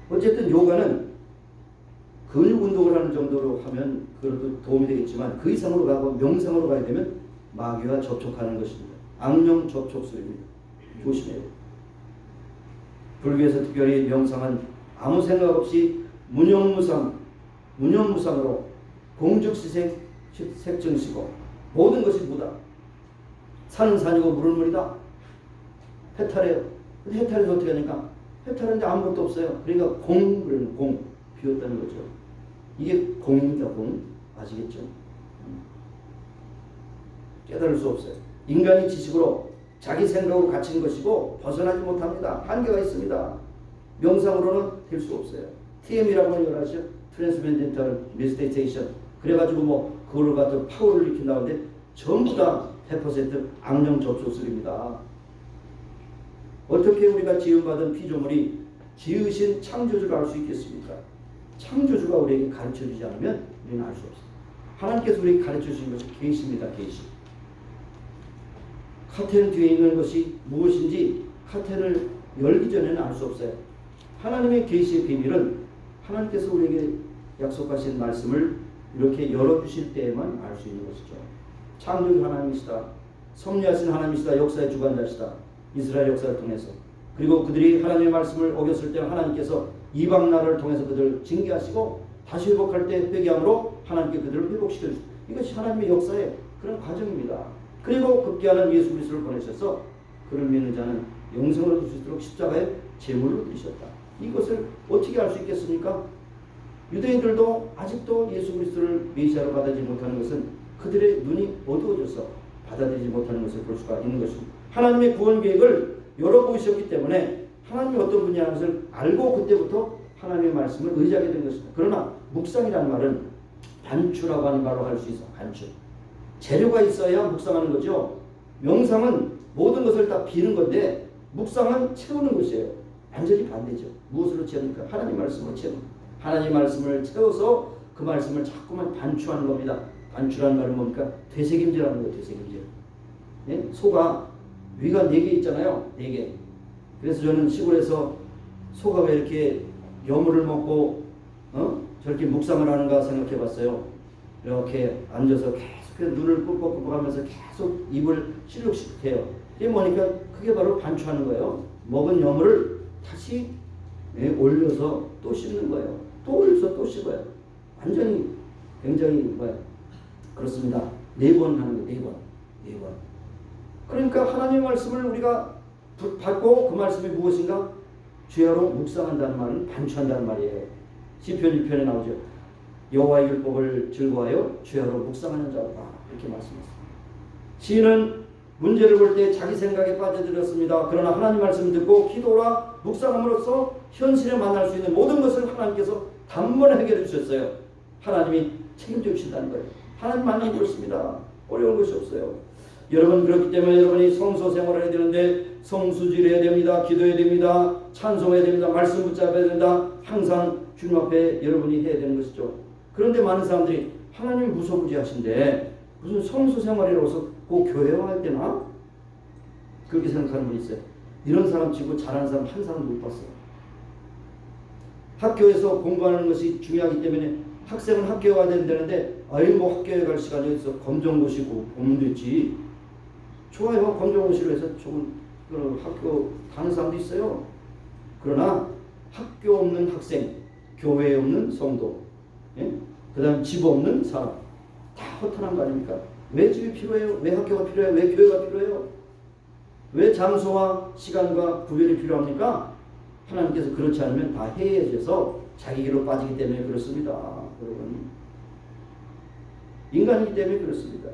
어쨌든 요가는 근육 운동을 하는 정도로 하면 그래도 도움이 되겠지만 그 이상으로 가고 명상으로 가야 되면 마귀와 접촉하는 것입니다. 악령 접촉술입니다. 조심해요. 불교에서 특별히 명상은 아무 생각 없이 무념무상으로 공즉시색증시고 모든 것이 무다. 산은 산이고 물은 물이다. 해탈해요. 근데 해탈해서 어떻게 하니까 해탈하는데 아무것도 없어요. 그러니까 공 비웠다는 거죠. 이게 공입니다. 공. 아시겠죠? 깨달을 수 없어요. 인간이 지식으로 자기 생각으로 갇힌 것이고 벗어나지 못합니다. 한계가 있습니다. 명상으로는 될 수 없어요. TM이라고 하는 걸 아시죠? Transcendental Meditation. 그래가지고 뭐 그걸 갖다 파워를 일으킨다는데 전부 다 100% 악령 접촉술입니다. 어떻게 우리가 지음받은 피조물이 지으신 창조주를 알 수 있겠습니까? 창조주가 우리에게 가르쳐주지 않으면 우리는 알 수 없습니다. 하나님께서 우리에게 가르쳐주신 것이 계시입니다. 계시. 카텐 뒤에 있는 것이 무엇인지 카텐을 열기 전에는 알 수 없어요. 하나님의 계시의 비밀은 하나님께서 우리에게 약속하신 말씀을 이렇게 열어주실 때에만 알 수 있는 것이죠. 창조주 하나님이시다. 섭리하신 하나님이시다. 역사의 주관자시다. 이스라엘 역사를 통해서. 그리고 그들이 하나님의 말씀을 어겼을 때 하나님께서 이방 나라를 통해서 그들을 징계하시고 다시 회복할 때 회개함으로 하나님께 그들을 회복시켜 주십니다. 이것이 하나님의 역사의 그런 과정입니다. 그리고 급기야는 예수 그리스도를 보내셔서 그를 믿는 자는 영생을 얻을 수 있도록 십자가에 제물로 드리셨다. 이것을 어떻게 알 수 있겠습니까? 유대인들도 아직도 예수 그리스도를 메시아로 받아들이지 못하는 것은 그들의 눈이 어두워져서 받아들이지 못하는 것을 볼 수가 있는 것입니다. 하나님의 구원 계획을 열어보셨기 때문에 하나님이 어떤 분이라는 것을 알고 그때부터 하나님의 말씀을 의지하게 된 것입니다. 그러나 묵상이라는 말은 반추라고 하는 말로 할 수 있어. 반추. 재료가 있어야 묵상하는 거죠. 명상은 모든 것을 다 비는 건데 묵상은 채우는 것이에요. 완전히 반대죠. 무엇으로 채우니까? 하나님 말씀으로 채우는 거예요. 하나님 말씀을 채워서 그 말씀을 자꾸만 반추하는 겁니다. 반추라는 말은 뭡니까? 되새김질하는 거예요. 되새김질. 네? 소가 위가 4개 있잖아요. 4개. 그래서 저는 시골에서 소가 왜 이렇게 여물을 먹고 저렇게 묵상을 하는가 생각해 봤어요. 이렇게 앉아서 계속 눈을 꾹꾹꾹 하면서 계속 입을 실룩실룩해요. 이게 뭐니까 그게 바로 반추하는 거예요. 먹은 여물을 다시 올려서 또 씹는 거예요. 또 올려서 또 씹어요. 완전히 굉장히 뭐예요? 그렇습니다. 4번 하는 거예요. 4번. 그러니까 하나님의 말씀을 우리가 받고 그 말씀이 무엇인가? 주야로 묵상한다는 말은 반추한다는 말이에요. 시편 1편에 나오죠. 여호와의 율법을 즐거워하여 주야로 묵상하는 자라 이렇게 말씀했습니다. 시인은 문제를 볼 때 자기 생각에 빠져들었습니다. 그러나 하나님 말씀을 듣고 기도라 묵상함으로써 현실에 만날 수 있는 모든 것을 하나님께서 단번에 해결해 주셨어요. 하나님이 책임져 주신다는 거예요. 하나님 만나고 있습니다. 어려운 것이 없어요. 여러분 그렇기 때문에 여러분이 성소 생활을 해야 되는데 성수질 해야 됩니다. 기도해야 됩니다. 찬송해야 됩니다. 말씀 붙잡아야 된다. 항상 주님 앞에 여러분이 해야 되는 것이죠. 그런데 많은 사람들이 하나님이 무소부지하신데 무슨 성수 생활이라고서 그 교회와 할 때나 그렇게 생각하는 분이 있어요. 이런 사람 치고 잘하는 사람 한 사람도 못 봤어요. 학교에서 공부하는 것이 중요하기 때문에 학생은 학교에 와야 된다는데 뭐 학교에 갈 시간이 어디서 검정고시고 보면 됐지. 좋아요. 검정고시로 해서 좋은 학교 가는 사람도 있어요. 그러나 학교 없는 학생, 교회 없는 성도, 그 다음 집 없는 사람 다 허탄한 거 아닙니까? 왜 집이 필요해요? 왜 학교가 필요해요? 왜 교회가 필요해요? 왜 장소와 시간과 구별이 필요합니까? 하나님께서 그렇지 않으면 다 해이해져서 자기 길로 빠지기 때문에 그렇습니다. 여러분, 인간이기 때문에 그렇습니다.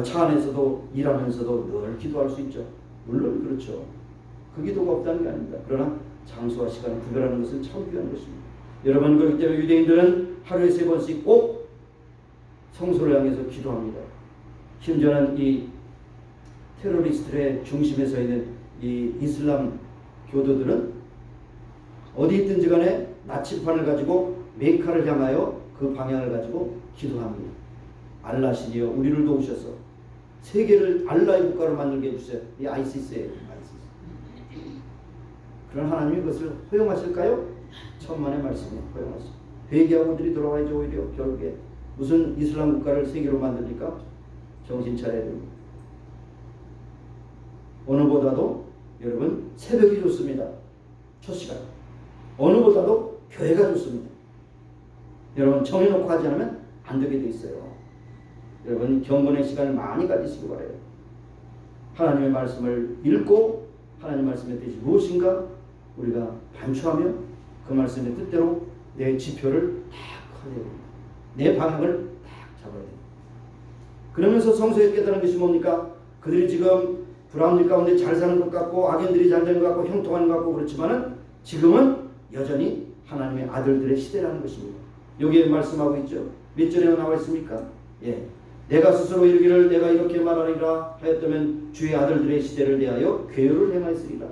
차 안에서도 일하면서도 늘 기도할 수 있죠. 물론 그렇죠. 그 기도가 없다는 게 아닙니다. 그러나 장소와 시간을 구별하는 것은 참 귀한 것입니다. 여러분 그렇기 때문에 유대인들은 하루에 3번씩 꼭 성소를 향해서 기도합니다. 심지어는 이 테러리스트의 중심에 서 있는 이 이슬람 교도들은 어디 있든지 간에 나치판을 가지고 메카를 향하여 그 방향을 가지고 기도합니다. 알라시니여 우리를 도우셔서 세계를 알라의 국가로 만들게 해주세요. 이 아이시스예요. 그런 하나님이 그것을 허용하실까요? 천만의 말씀이 허용하시죠. 회개하고 들이 돌아와야죠. 오히려 결국에 무슨 이슬람 국가를 세계로 만드니까 정신 차려야 됩니다. 어느보다도 여러분 새벽이 좋습니다. 첫 시간. 어느보다도 교회가 좋습니다. 여러분 정해놓고 하지 않으면 안 되게 돼 있어요. 여러분 경건의 시간을 많이 가지시기 바라요. 하나님의 말씀을 읽고 하나님의 말씀의 뜻이 무엇인가 우리가 반추하며 그 말씀의 뜻대로 내 지표를 딱 하려야 됩니다. 내 방향을 딱 잡아야 됩니다. 그러면서 성서에 깨달은 것이 뭡니까? 그들이 지금 불합리 가운데 잘 사는 것 같고 악인들이 잘 되는 것 같고 형통하는 것 같고 그렇지만은 지금은 여전히 하나님의 아들들의 시대라는 것입니다. 여기에 말씀하고 있죠. 몇 절에 나와 있습니까? 예. 내가 스스로 이르기를 내가 이렇게 말하리라 하였다면 주의 아들들의 시대를 대하여 괴유를 행하였으리라.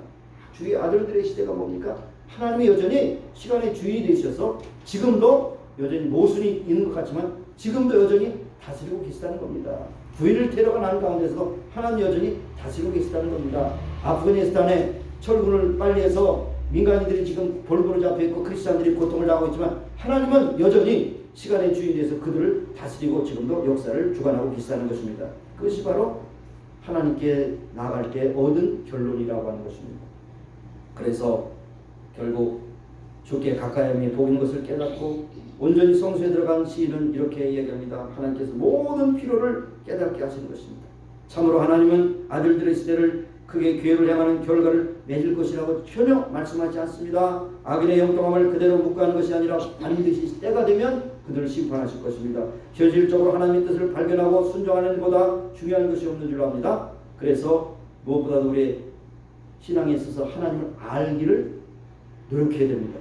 주의 아들들의 시대가 뭡니까? 하나님이 여전히 시간의 주인이 되셔서 지금도 여전히 모순이 있는 것 같지만 지금도 여전히 다스리고 계시다는 겁니다. 부인을 테러가 난 가운데서도 하나님 여전히 다스리고 계시다는 겁니다. 아프가니스탄에 철군을 빨리 해서 민간인들이 지금 볼고로 잡혀있고 크리스찬들이 고통을 당하고 있지만 하나님은 여전히 시간의 주인이 돼서 그들을 다스리고 지금도 역사를 주관하고 계시다는 것입니다. 그것이 바로 하나님께 나아갈 때 얻은 결론이라고 하는 것입니다. 그래서 결국 주께 가까이 함이 복인 것을 깨닫고 온전히 성소에 들어간 시인은 이렇게 이야기합니다. 하나님께서 모든 필요를 깨닫게 하시는 것입니다. 참으로 하나님은 아들들의 시대를 크게 괴를 향하는 결과를 맺을 것이라고 전혀 말씀하지 않습니다. 악인의 형통함을 그대로 묵과하는 것이 아니라 반드시 때가 되면 그들을 심판하실 것입니다. 현실적으로 하나님의 뜻을 발견하고 순종하는 것보다 중요한 것이 없는 줄로 압니다. 그래서 무엇보다도 우리의 신앙에 있어서 하나님을 알기를 노력해야 됩니다.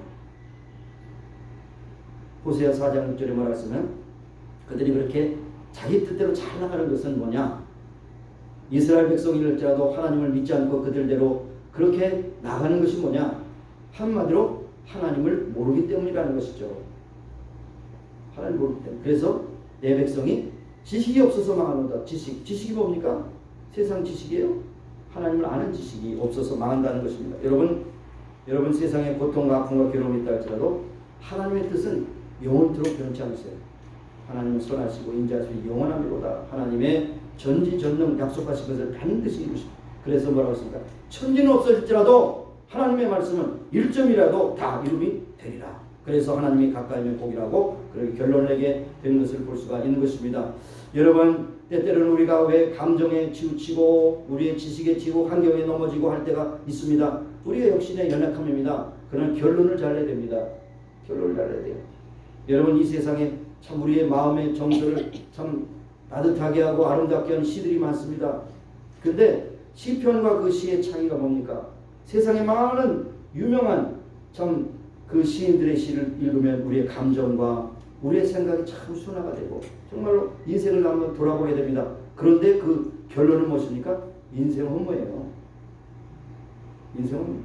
호세아 4장 6절에 뭐라 했으면 그들이 그렇게 자기 뜻대로 잘 나가는 것은 뭐냐? 이스라엘 백성일지라도 하나님을 믿지 않고 그들대로 그렇게 나가는 것이 뭐냐? 한마디로 하나님을 모르기 때문이라는 것이죠. 하나님 모르기 때문에. 그래서 내 백성이 지식이 없어서 망하노다. 지식이 뭡니까? 세상 지식이에요? 하나님을 아는 지식이 없어서 망한다는 것입니다. 여러분 세상에 고통과 아픔과 괴로움이 있다 할지라도 하나님의 뜻은 영원토록 변치 않으세요. 하나님은 선하시고 인자하시고 영원함이로다. 하나님의 전지전능 약속하신 것을 반드시 이루십니다. 그래서 뭐라고 했습니까? 천지는 없어질지라도 하나님의 말씀은 1점이라도 다 이루미 되리라. 그래서 하나님이 가까이면 복이라고 그렇게 결론을 내게 된 것을 볼 수가 있는 것입니다. 여러분 때때로는 우리가 왜 감정에 치우치고 우리의 지식에 치고 환경에 넘어지고 할 때가 있습니다. 우리가 역시나 연약함입니다. 그러나 결론을 잘 내야 됩니다. 결론을 잘 내야 돼요. 여러분 이 세상에 참 우리의 마음의 정서를 참 따뜻하게 하고 아름답게 하는 시들이 많습니다. 근데 시편과 그 시의 차이가 뭡니까? 세상에 많은 유명한 참 그 시인들의 시를 읽으면 우리의 감정과 우리의 생각이 참 순화가 되고 정말로 인생을 한번 돌아보게 됩니다. 그런데 그 결론은 무엇입니까? 인생 험무예요. 인생 험무.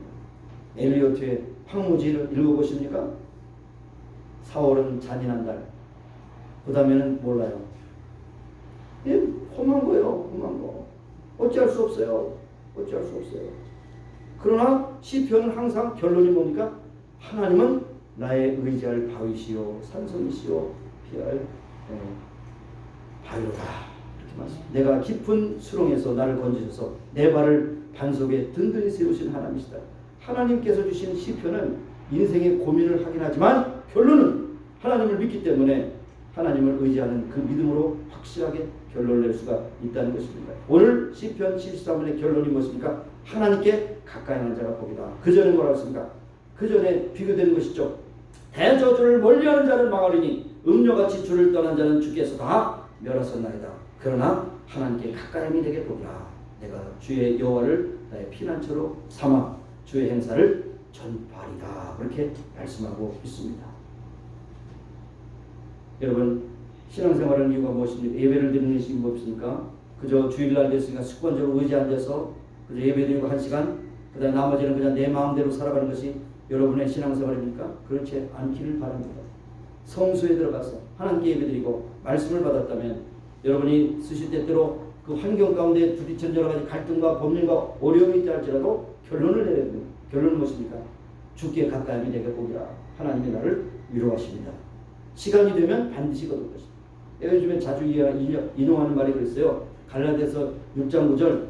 엘리어트의 황무지를 읽어보십니까? 4월은 잔인한 달. 그 다음에는 몰라요. 험한 거예요. 험한 거. 어찌할 수 없어요. 어찌할 수 없어요. 그러나 시편은 항상 결론이 뭡니까? 하나님은 나의 의지할 바위시요 산성이시요 피할 바위로다. 이렇게 말씀합니다. 내가 깊은 수렁에서 나를 건지셔서 내 발을 반석에 든든히 세우신 하나님이시다. 하나님께서 주신 시편은 인생의 고민을 하긴 하지만 결론은 하나님을 믿기 때문에 하나님을 의지하는 그 믿음으로 확실하게 결론을 낼 수가 있다는 것입니다. 오늘 시편 73편의 결론이 무엇입니까? 하나님께 가까이 하는 자가 복이다. 그 전에 뭐라고 했습니까? 그 전에 비교되는 것이죠. 대저주를 멀리하는 자는 망하리니 음료같이 주를 떠난 자는 주께서 다 멸하셨나이다. 그러나 하나님께 가까이 함이 되게 복이라. 내가 주의 여호와를 나의 피난처로 삼아 주의 행사를 전파하리다. 그렇게 말씀하고 있습니다. 여러분 신앙생활하는 이유가 무엇입니까? 예배를 드리는 것이 무엇입니까? 그저 주일날 됐으니까 습관적으로 의지 앉아서 그저 예배드리고 1시간 그 다음에 나머지는 그냥 내 마음대로 살아가는 것이 여러분의 신앙생활입니까? 그렇지 않기를 바랍니다. 성소에 들어가서 하나님께 예배드리고 말씀을 받았다면 여러분이 쓰실 때때로 그 환경 가운데 부딪힌 여러 가지 갈등과 법률과 어려움이 있다 할지라도 결론을 내려야 됩니다. 결론은 무엇입니까? 주께 가까이 하면 내가 보리라. 하나님이 나를 위로하십니다. 시간이 되면 반드시 거둘 것입니다. 내가 요즘에 자주 인용하는 말이 그랬어요. 갈라디아서 6장 9절.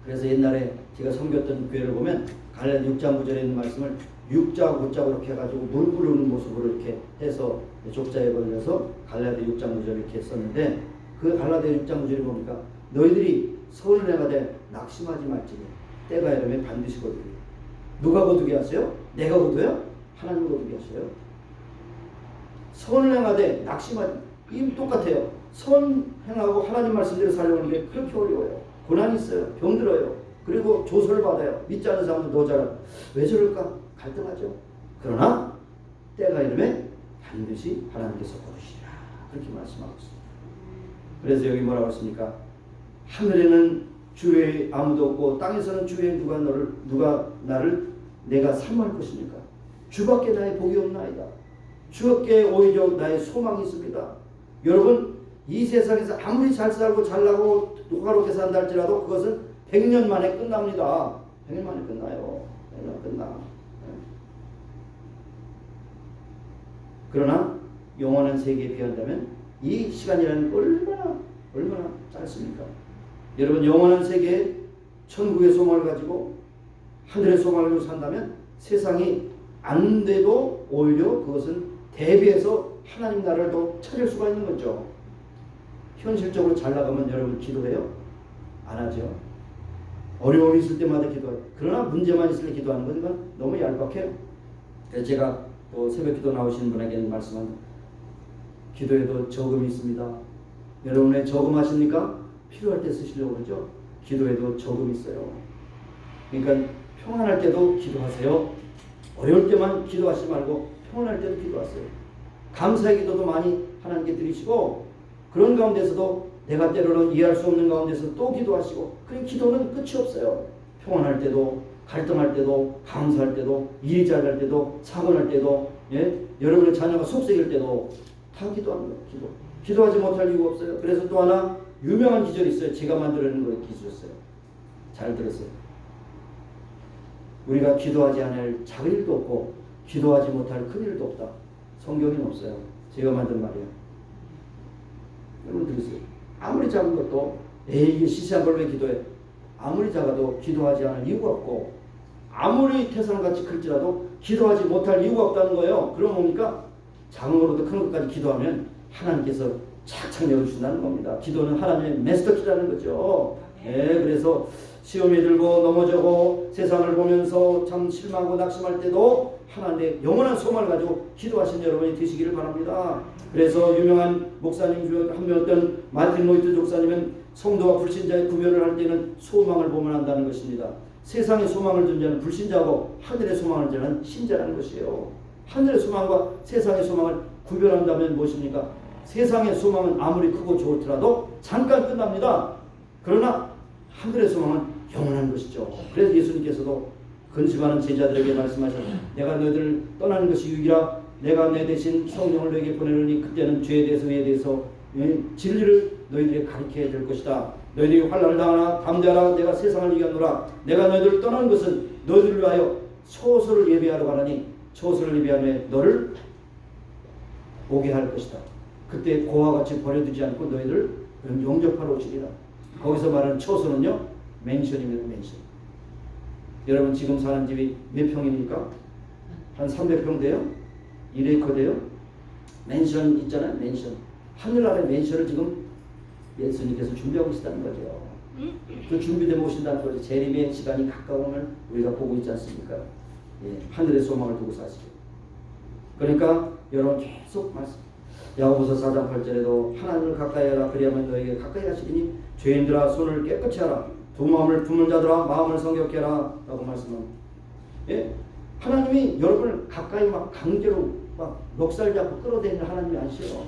그래서 옛날에 제가 섬겼던 교회를 보면 갈라디아 6장 9절에 있는 말씀을 6자 9자 그렇게 해가지고 물 부르는 모습으로 이렇게 해서 족자에 걸려서 갈라디아 6장 9절을 이렇게 썼는데 그 갈라디아 6장 9절에 보니까 너희들이 서울 내가되 낙심하지 말지니 때가 이르면 반드시 거두리. 누가 거두게 하세요? 내가 거두요? 하나님 거두게 하세요. 선을 행하되 낙심하지. 이 똑같아요. 선 행하고 하나님 말씀대로 살려고 하는 게 그렇게 어려워요. 고난이 있어요. 병들어요. 그리고 조소를 받아요. 믿지 않는 사람도 더 잘하고. 왜 저럴까? 갈등하죠. 그러나 때가 이르면 반드시 하나님께서 거두시리라. 그렇게 말씀하고 있습니다. 그래서 여기 뭐라고 했습니까? 하늘에는 주의 아무도 없고 땅에서는 주의 누가 나를 내가 사모할 것입니까? 주밖에 나의 복이 없나이다. 주께 오히려 나의 소망이 있습니다. 여러분 이 세상에서 아무리 잘 살고 잘나고 호화롭게 산다 할지라도 그것은 100년 만에 끝납니다. 100년 만에 끝나요. 100년 끝나. 그러나 영원한 세계에 비한다면 이 시간이라는 얼마나 짧습니까? 여러분 영원한 세계에 천국의 소망을 가지고 하늘의 소망을 가지고 산다면 세상이 안 돼도 오히려 그것은 대비해서 하나님 나라를 더 찾을 수가 있는 거죠. 현실적으로 잘 나가면 여러분 기도해요? 안 하죠. 어려움이 있을 때마다 기도해요. 그러나 문제만 있을 때 기도하는 건 너무 얄팍해요. 그래서 제가 또 새벽 기도 나오시는 분에게는 말씀합니다. 기도에도 저금이 있습니다. 여러분의 저금하십니까? 필요할 때 쓰시려고 그러죠. 기도에도 저금이 있어요. 그러니까 평안할 때도 기도하세요. 어려울 때만 기도하시지 말고 평안할 때도 기도하세요. 감사의 기도도 많이 하나님께 드리시고 그런 가운데서도 내가 때로는 이해할 수 없는 가운데서 또 기도하시고 그런 기도는 끝이 없어요. 평안할 때도 갈등할 때도 감사할 때도 일이 잘 갈 때도 사고 날 때도 여러분의 자녀가 속썩일 때도 다 기도합니다. 기도하지 못할 이유가 없어요. 그래서 또 하나 유명한 기절이 있어요. 제가 만들어낸 거 기술이었어요. 잘 들었어요. 우리가 기도하지 않을 작은 일도 없고 기도하지 못할 큰 일도 없다. 성경에는 없어요. 제가 만든 말이에요. 여러분 들으세요. 아무리 작은 것도 이게 시시한 걸 왜 기도해? 아무리 작아도 기도하지 않을 이유가 없고 아무리 태산같이 클지라도 기도하지 못할 이유가 없다는 거예요. 그럼 뭡니까? 작은 거로도 큰 것까지 기도하면 하나님께서 착착 열어주신다는 겁니다. 기도는 하나님의 마스터키라는 거죠. 그래서 시험이 들고 넘어져고 세상을 보면서 참 실망하고 낙심할 때도 하나님의 영원한 소망을 가지고 기도하신 여러분이 되시기를 바랍니다. 그래서 유명한 목사님 중 한 명이었던 마틴 로이트 목사님은 성도와 불신자의 구별을 할 때는 소망을 보면 한다는 것입니다. 세상의 소망을 준 자는 불신자고 하늘의 소망을 주는 신자라는 것이에요. 하늘의 소망과 세상의 소망을 구별한다면 무엇입니까? 세상의 소망은 아무리 크고 좋더라도 잠깐 끝납니다. 그러나 하늘의 소망은 영원한 것이죠. 그래서 예수님께서도 근심하는 제자들에게 말씀하셨다. 내가 너희들을 떠나는 것이 유익이라. 내가 내 대신 성령을 너에게 보내노니 그때는 죄에 대해서 의에 대해서 진리를 너희들에게 가르쳐야 될 것이다. 너희들이 환난을 당하나 담대하라. 내가 세상을 이겼노라. 내가 너희들을 떠나는 것은 너희들을 위하여 초소를 예비하러 가라니 초소를 예비하며 너를 오게 할 것이다. 그때 고와 같이 버려두지 않고 너희들 영접하러 오시리라. 거기서 말하는 초소는요 맨션입니다. 맨션. 여러분 지금 사는 집이 몇 평입니까? 한 300평 돼요? 1에이커 돼요? 맨션 있잖아요. 맨션. 하늘나라의 맨션을 지금 예수님께서 준비하고 계시다는 거죠. 그 준비되어 오신다는 거죠. 재림의 시간이 가까우면 우리가 보고 있지 않습니까? 하늘의 소망을 두고 사시죠. 그러니까 여러분 계속 말씀. 야고보서 4장 8절에도 하나님을 가까이 하라. 그리하면 너에게 가까이 하시리니 죄인들아 손을 깨끗이 하라. 두 마음을 품는 자들아 마음을 성결케 하라. 라고 말씀합니다. 하나님이 여러분을 가까이 막 강제로 막 멱살 잡고 끌어대는 하나님이 아니시요.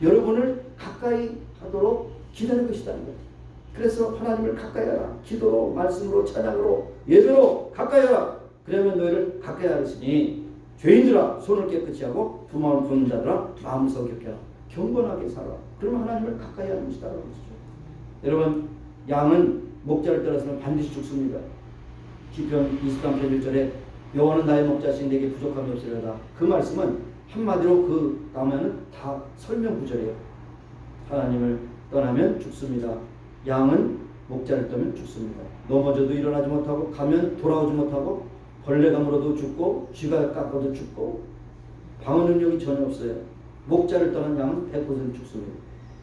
여러분을 가까이 하도록 기다리고 계시다는 거예요. 그래서 하나님을 가까이 하라. 기도로, 말씀으로, 찬양으로, 예배로 가까이 하라. 그러면 너희를 가까이 하시니 죄인들아 손을 깨끗이 하고 두 마음을 품는 자들아 마음을 성결케 하라. 경건하게 살아. 그러면 하나님을 가까이 하는 것이다. 여러분, 양은 목자를 따라서는 반드시 죽습니다. 시편 23편 1절에 여호와는 나의 목자신 내게 부족함이 없으리로다. 그 말씀은 한마디로 그 다음에는 다 설명 구절이에요. 하나님을 떠나면 죽습니다. 양은 목자를 떠면 죽습니다. 넘어져도 일어나지 못하고 가면 돌아오지 못하고 벌레가 물어도 죽고 쥐가 깎아도 죽고 방어 능력이 전혀 없어요. 목자를 떠난 양은 100% 죽습니다.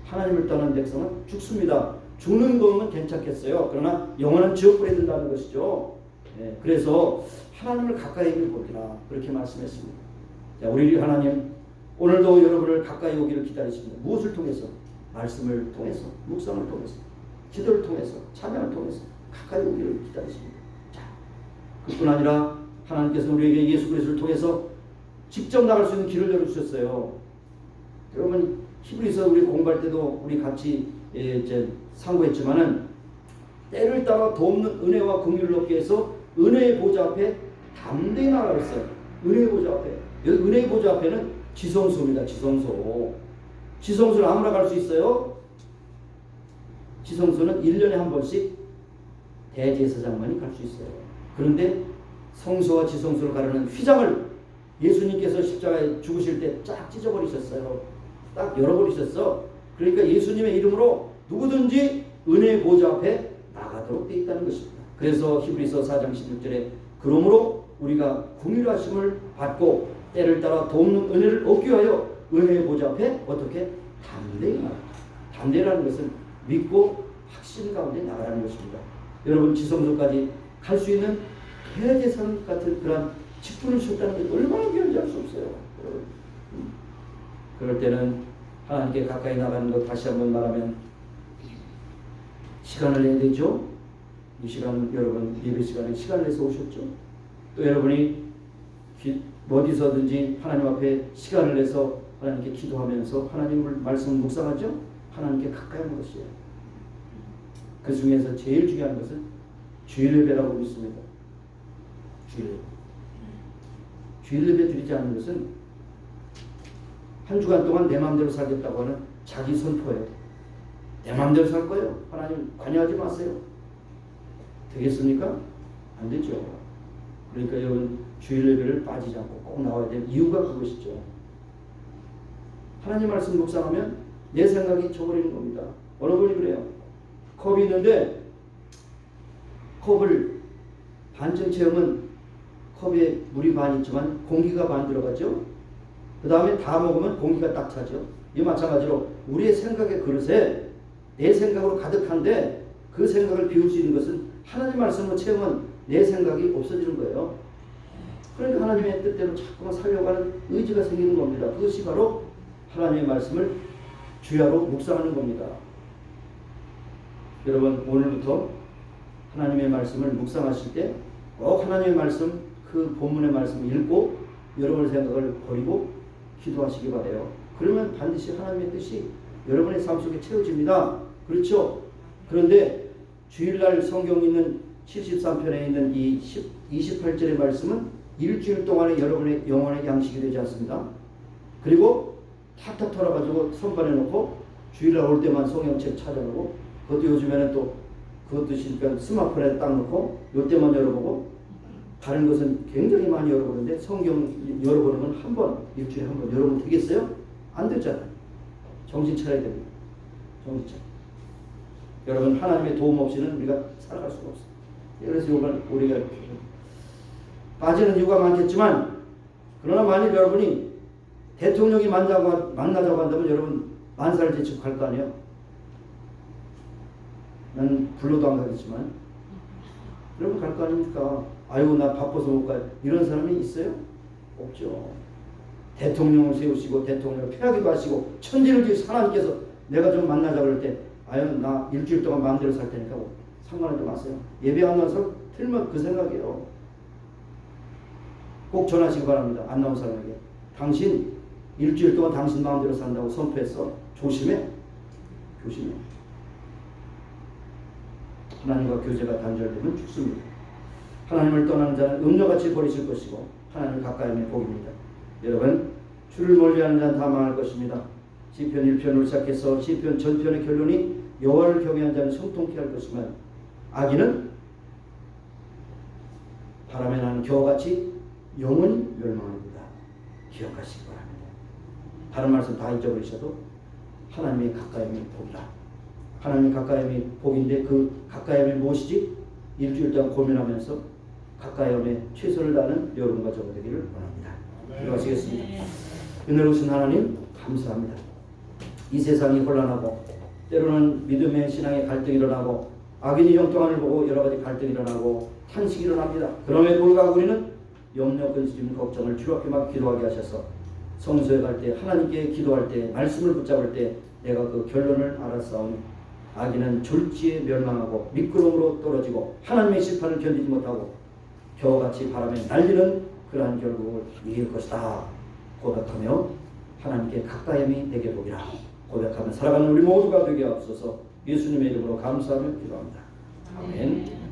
하나님을 떠난 백성은 죽습니다. 죽는 것은 괜찮겠어요. 그러나 영원한 지옥불에 든다는 것이죠. 그래서 하나님을 가까이 보리라 그렇게 말씀했습니다. 자, 우리 하나님 오늘도 여러분을 가까이 오기를 기다리십니다. 무엇을 통해서? 말씀을 통해서, 묵상을 통해서, 기도를 통해서, 찬양을 통해서 가까이 오기를 기다리십니다. 자, 그뿐 아니라 하나님께서 우리에게 예수 그리스도를 통해서 직접 나갈 수 있는 길을 열어주셨어요. 여러분 히브리서 우리 공부할 때도 우리 같이 이제 상고했지만은 때를 따라 돕는 은혜와 긍휼을 얻기 위해서 은혜의 보좌 앞에 담대히 나가라 했어요. 은혜의 보좌 앞에. 여기 은혜의 보좌 앞에는 지성소입니다. 지성소. 지성소를 아무나 갈 수 있어요? 지성소는 1년에 한 번씩 대제사장만이 갈 수 있어요. 그런데 성소와 지성소를 가르는 휘장을 예수님께서 십자가에 죽으실 때 쫙 찢어버리셨어요. 딱 열어버리셨어. 그러니까 예수님의 이름으로 누구든지 은혜의 보좌 앞에 나가도록 되어 있다는 것입니다. 그래서 히브리서 4장 16절에 그러므로 우리가 긍휼하심을 받고 때를 따라 돕는 은혜를 얻기 위하여 은혜의 보좌 앞에 어떻게 담대히 나가라. 담대라는 것은 믿고 확신 가운데 나가라는 것입니다. 여러분 지성소까지 갈 수 있는 대제사장 같은 그런 직분을 주셨다는 게 얼마나 귀한지 알 수 없어요. 그럴 때는 하나님께 가까이 나가는 것 다시 한번 말하면 시간을 내야 되죠. 이 시간 여러분 예배 시간에 시간을 내서 오셨죠. 또 여러분이 어디서든지 하나님 앞에 시간을 내서 하나님께 기도하면서 하나님을 말씀을 묵상하죠. 하나님께 가까이 하는 것이에요. 그 중에서 제일 중요한 것은 주일 예배라고 믿습니다. 주일 예배. 주일 예배 드리지 않는 것은 한 주간 동안 내 마음대로 살겠다고 하는 자기 선포예요. 내 마음대로 살 거예요. 하나님 관여하지 마세요. 되겠습니까? 안 되죠. 그러니까 여러분 주일 예배를 빠지지 않고 꼭 나와야 될 이유가 그것이죠. 하나님 말씀 묵상하면 내 생각이 져버리는 겁니다. 어느 분이 그래요. 컵이 있는데 컵을 반쯤 채우면 컵에 물이 반 있지만 공기가 반 들어가죠. 그 다음에 다 먹으면 공기가 딱 차죠. 이 마찬가지로 우리의 생각의 그릇에 내 생각으로 가득한데 그 생각을 비울 수 있는 것은 하나님 말씀으로 채우면 내 생각이 없어지는 거예요. 그러니까 하나님의 뜻대로 자꾸만 살려고 하는 의지가 생기는 겁니다. 그것이 바로 하나님의 말씀을 주야로 묵상하는 겁니다. 여러분 오늘부터 하나님의 말씀을 묵상하실 때 꼭 하나님의 말씀 그 본문의 말씀을 읽고 여러분의 생각을 버리고 기도하시기 바라요. 그러면 반드시 하나님의 뜻이 여러분의 삶 속에 채워집니다. 그렇죠? 그런데 주일날 성경 있는 73편에 있는 이 28절의 말씀은 일주일 동안에 여러분의 영혼의 양식이 되지 않습니다. 그리고 탁탁 털어가지고 선반에 놓고 주일날 올 때만 성경책 찾아보고 그것도 요즘에는 또 그것도 그러니까 스마트폰에 딱 놓고 요 때만 열어보고 다른 것은 굉장히 많이 열어보는데 성경 열어보는 건 한 번, 일주일에 한 번 열어보면 되겠어요? 안 되잖아요. 정신 차려야 됩니다. 정신 차려. 여러분 하나님의 도움 없이는 우리가 살아갈 수가 없어요. 그래서 이걸 우리가 빠지는 이유가 많겠지만 그러나 만일 여러분이 대통령이 만나자고 한다면 여러분 만사를 제치고 갈 거 아니에요? 난 불러도 안 가겠지만 여러분 갈 거 아닙니까? 아이고 나 바빠서 못 가요. 이런 사람이 있어요? 없죠. 대통령을 세우시고 대통령을 패하기도 하시고 천지를 지으신 하나님께서 내가 좀 만나자 그럴 때 아유 나 일주일 동안 마음대로 살 테니까 상관하지 마세요. 예배 안 나와서 틀면 그 생각이에요. 꼭 전하시기 바랍니다. 안 나온 사람에게 당신 일주일 동안 당신 마음대로 산다고 선포했어. 조심해. 조심해. 하나님과 교제가 단절되면 죽습니다. 하나님을 떠나는 자는 음녀같이 버리실 것이고 하나님을 가까이 하면 복입니다. 여러분, 주를 멀리하는 자는 다 망할 것입니다. 시편 1편을 시작해서 시편 전편의 결론이 여호와를 경외하는 자는 성통케 할 것이면 악인은 바람에 나는 겨와같이 영원히 멸망합니다. 기억하시기 바랍니다. 다른 말씀 다 잊어버리셔도 하나님의 가까이함이 복이라. 하나님의 가까이함이 복인데 그 가까이함이 무엇이지? 일주일 동안 고민하면서 가까이함에 최선을 다하는 여러분과 저 되기를 원합니다. 기도하시겠습니다. 은혜로우신 하나님 감사합니다. 이 세상이 혼란하고 때로는 믿음의 신앙의 갈등이 일어나고 악인이 형통함을 보고 여러 가지 갈등이 일어나고 탄식이 일어납니다. 그럼에도 불구하고 우리는 염려, 근심, 걱정을 주 앞에만 기도하게 하셔서 성소에 갈 때 하나님께 기도할 때 말씀을 붙잡을 때 내가 그 결론을 알았사오니 악인은 졸지에 멸망하고 미끄럼으로 떨어지고 하나님의 심판을 견디지 못하고 겨우같이 바람에 날리는 그러한 결국을 이길 것이다 고백하며 하나님께 가까이함이 되게 보기라 고백하며 살아가는 우리 모두가 되게 하옵소서. 예수님의 이름으로 감사하며 기도합니다. 아멘.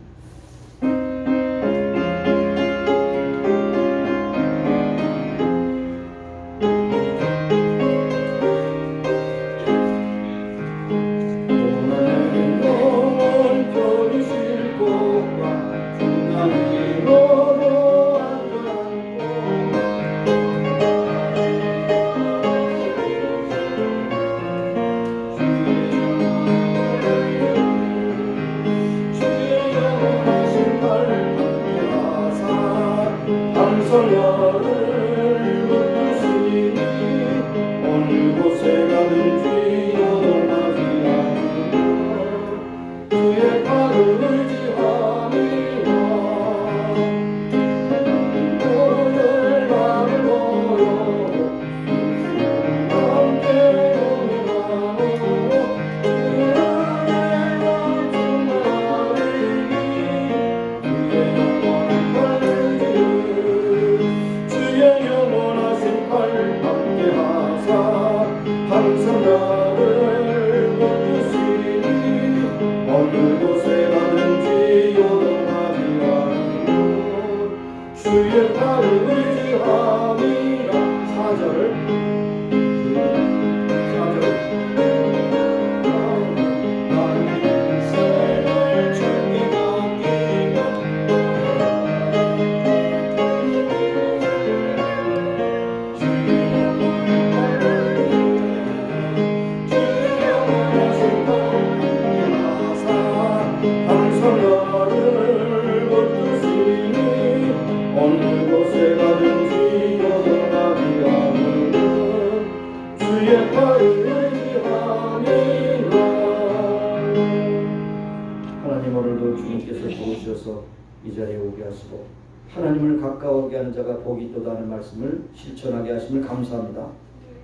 하나님 오늘도 주님께서 도우셔서 이 자리에 오게 하시고 하나님을 가까워게 하는 자가 복이 있도다는 말씀을 실천하게 하심을 감사합니다.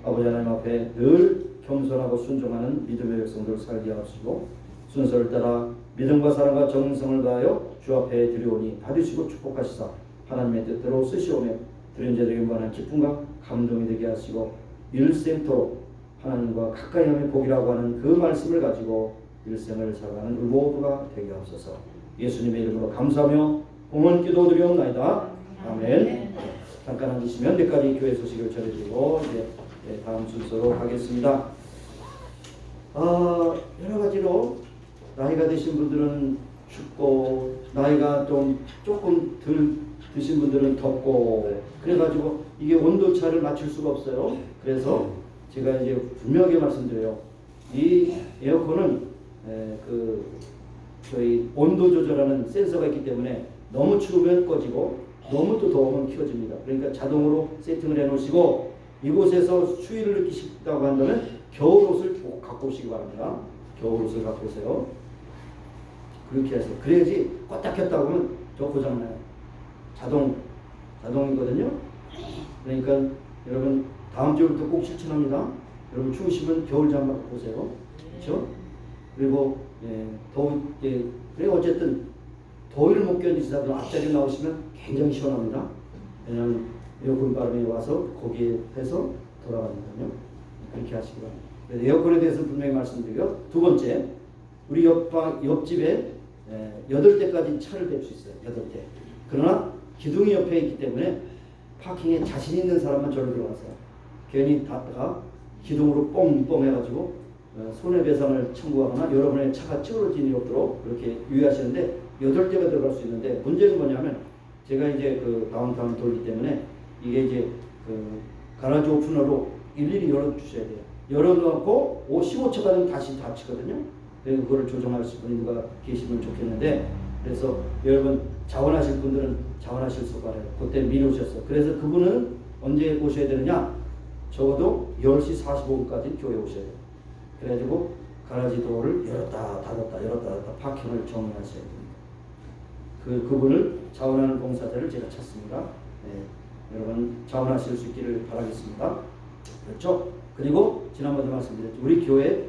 아버지 하나님 앞에 늘 겸손하고 순종하는 믿음의 백성들 살게 하시고 순서를 따라 믿음과 사랑과 정성을 다하여 주 앞에 드려오니 받으시고 축복하시사 하나님의 뜻대로 쓰시오며 드린 자들에게 무한한 기쁨과 감동이 되게 하시고 일생토록 하나님과 가까이함의 복이라고 하는 그 말씀을 가지고 일생을 살아가는 우리 모두가 되게 하옵소서. 예수님의 이름으로 감사하며 공헌 기도드리옵나이다. 아멘. 잠깐 앉으시면 내까지 교회 소식을 전해드리고 이제 다음 순서로 가겠습니다. 여러 가지로 나이가 드신 분들은 춥고 나이가 좀 조금 덜 드신 분들은 덥고 그래가지고 이게 온도차를 맞출 수가 없어요. 그래서 제가 이제 분명하게 말씀드려요. 이 에어컨은 저희 온도 조절하는 센서가 있기 때문에 너무 추우면 꺼지고 너무 또 더우면 켜집니다. 그러니까 자동으로 세팅을 해놓으시고 이곳에서 추위를 느끼시다고 한다면 겨울옷을 꼭 갖고 오시기 바랍니다. 겨울옷을 갖고 오세요. 그렇게 해서 그래야지 껐다 켰다 하면 저 고장나요. 자동이거든요. 그러니까 여러분 다음 주부터 꼭 실천합니다. 여러분 추우시면 겨울 잠바 갖고 오세요. 그렇죠? 그리고 그리고 어쨌든 더위를 못 견디시다 보면 앞자리 나오시면 굉장히 시원합니다. 왜냐하면 에어컨 바람이 와서 거기에 해서 돌아가니까요. 그렇게 하시기 바랍니다. 그래서 에어컨에 대해서 분명히 말씀드리고요. 두 번째, 우리 옆집에 8대까지 차를 댈 수 있어요. 8대. 그러나 기둥이 옆에 있기 때문에 파킹에 자신 있는 사람만 저를 들어가세요. 괜히 닿다가 기둥으로 뻥뻥 해가지고 손해배상을 청구하거나 여러분의 차가 찌그러진 일 없도록 그렇게 유의하시는데 8대가 들어갈 수 있는데 문제는 뭐냐면 제가 이제 그 다운타운 돌기 때문에 이게 이제 그 가라지 오프너로 일일이 열어주셔야 돼요. 열어놓고 15초가 되면 다시 닫히거든요. 그래서 그거를 조정하실 분이 누가 계시면 좋겠는데 그래서 여러분 자원하실 분들은 자원하실 수 바라요. 그때 미리 오셨어. 그래서 그분은 언제 오셔야 되느냐? 적어도 10시 45분까지 교회에 오셔야 돼요. 그래가지고 가라지 도어를 열었다 닫았다 열었다 닫았다 파킹을 정리하셔야 됩니다. 그분을 자원하는 봉사자를 제가 찾습니다. 네, 여러분 자원하실 수 있기를 바라겠습니다. 그렇죠? 그리고 지난번에 말씀드렸죠. 우리 교회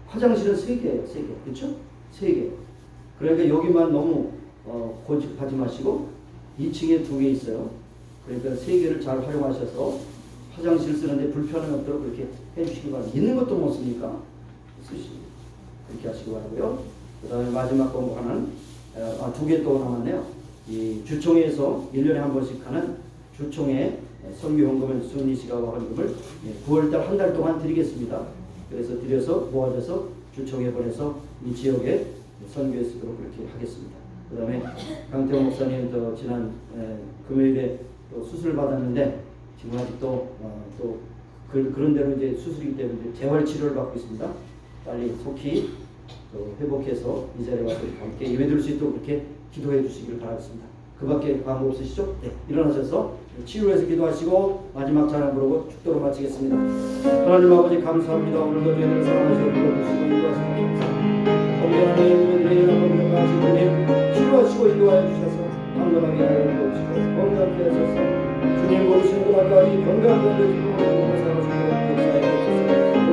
화장실은 3개예요. 3개. 그렇죠? 3개. 그러니까 여기만 너무 고집하지 마시고 2층에 2개 있어요. 그러니까 3개를 잘 활용하셔서 화장실 쓰는데 불편함이 없도록 그렇게 해주시기 바랍니다. 있는 것도 못 쓰니까 쓰시고 그렇게 하시기 바라고요. 그 다음에 마지막 공부 하나는 2개 또 남았네요. 이 주총회에서 1년에 한 번씩 하는 주총회 선교 헌금을 순희 씨가 헌금을 9월달 한 달 동안 드리겠습니다. 그래서 드려서 모아져서 주총회 보내서 이 지역에 선교에 쓰도록 그렇게 하겠습니다. 그 다음에 강태호 목사님 지난 금요일에 또 수술을 받았는데 지금 아직도 또 그런 대로 이제 수술이기 때문에 재활 치료를 받고 있습니다. 빨리 속히 회복해서 이 자리에 와서 함께 예배드릴 수 있도록 그렇게 기도해 주시기를 바라겠습니다. 그밖에 방법 없으시죠? 네, 일어나셔서 치유해서 기도하시고 마지막 찬양 부르고 축도로 마치겠습니다. 하나님 아버지 감사합니다. 오늘도 저희를 사랑하시고 불러주시고 인도하시고 하나님 우리들의 건강하신 주님 치유하시고 인도하여 주셔서 건강하게 하여 주시고 건강하게 하셔서 주님 모르시는 그날까지 건강하게 하여주시고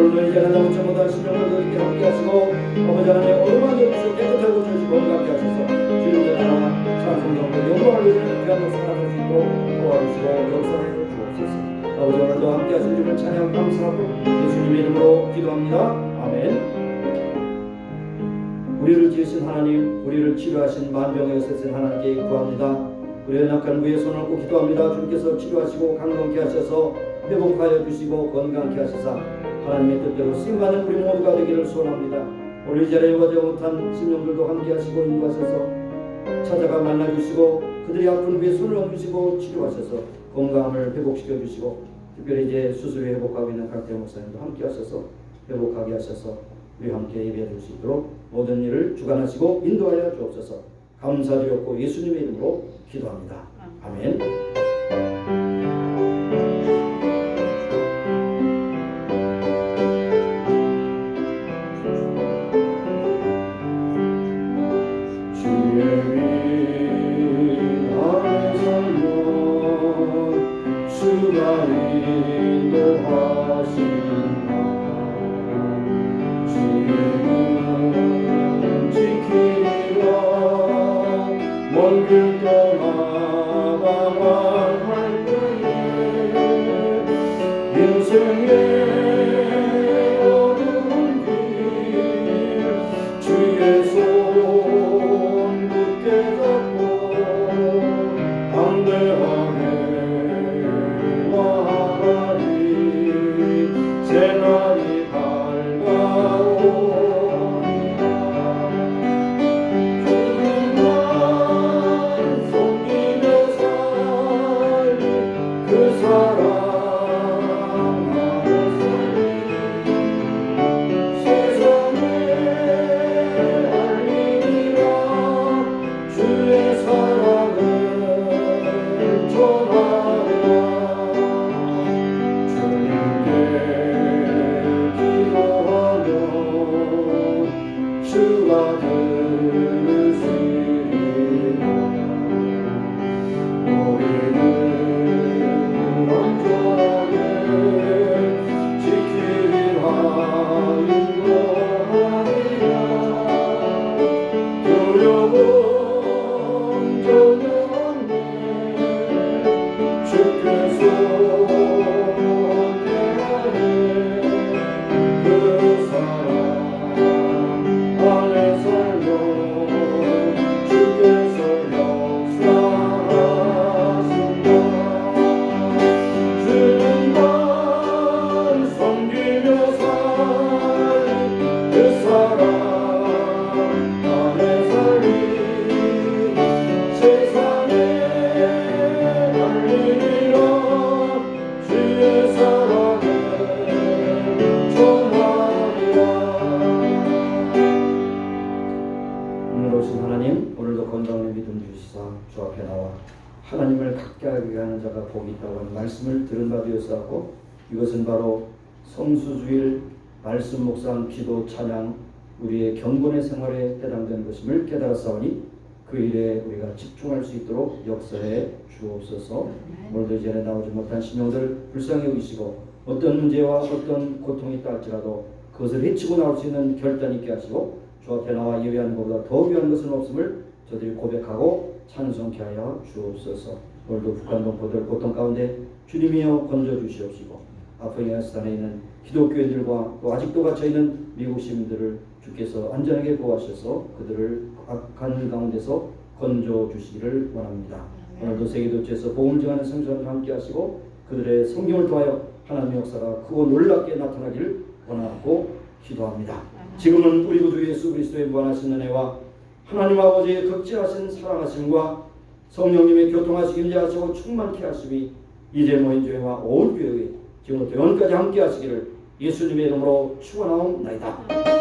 오늘도 이제 하나님 저보다 신령을 더럽게 함께 하시고 아버지 하나님 오늘만 여기서 깨끗하게 고쳐주시고 건강하게 하셔서 주님의 나라 찬송정도 영광을 누리는 귀한 살아갈 수 있도록 도와주시고 역사하여 주옵소서. 아버지 오늘도 함께 하신 주님을 찬양 감사하고 예수님의 이름으로 기도합니다. 아멘. 우리를 지으신 하나님, 우리를 치료하신 만병의 세신 하나님께 구합니다. 우리의 약한 위에 손을 얹고 기도합니다. 주님께서 치료하시고 강건케 하셔서 회복하여 주시고 건강케 하시사 하나님의 뜻대로 쓰임받는 우리 모두가 되기를 소원합니다. 오늘 이 자리에 오지 못한 심령들도 함께 하시고 인도하셔서 찾아가 만나주시고 그들이 아픈 위에 손을 얹으시고 치료하셔서 건강을 회복시켜 주시고 특별히 이제 수술 회복하고 있는 강태호 목사님도 함께 하셔서 회복하게 하셔서 우리 함께 예배드릴 수 있도록 모든 일을 주관하시고 인도하여 주옵소서. 감사드렸고 예수님의 이름으로 기도합니다. 아멘. 사랑 안에 살리 세상에 알리리라 주의 사랑을 전하리라. 오늘 오신 하나님, 오늘도 건강을 믿음 주시사 주 앞에 나와 하나님을 갖게 하는 자가 복이 있다고 하는 말씀을 들은 바 되었사오고, 이것은 바로 성수주일 말씀 묵상 기도 찬양 우리의 경건의 생활에 해당되는 것임을 깨달았사오니 그 일에 우리가 집중할 수 있도록 역사해 주옵소서. 오늘도 이 자리에 나오지 못한 심령들 불쌍히 여기시고 어떤 문제와 어떤 고통이 있다 할지라도 그것을 헤치고 나올 수 있는 결단 있게 하시고 주 앞에 나와 예배하는 것보다 더 귀한 것은 없음을 저들이 고백하고 찬송케 하여 주옵소서. 오늘도 북한 동포들 고통 가운데 주님이여 건져 주시옵시고 아프가니스탄에 있는 기독교인들과 또 아직도 갇혀있는 미국 시민들을 주께서 안전하게 구하셔서 그들을 악한 가운데서 건져 주시기를 원합니다. 오늘도 세계도처에서 복음을 전하는 성전을 함께 하시고 그들의 성경을 통하여 하나님의 역사가 크고 놀랍게 나타나기를 원하고 기도합니다. 지금은 우리 구주 예수 그리스도의 무한하신 은혜와 하나님 아버지의 극지하신 사랑하심과 성령님의 교통하시기 인자하시고 충만케 하심이 이제 모인 교회와 온 교회의 지금부터 영원까지 함께 하시기를 예수님의 이름으로 축원하옵나이다.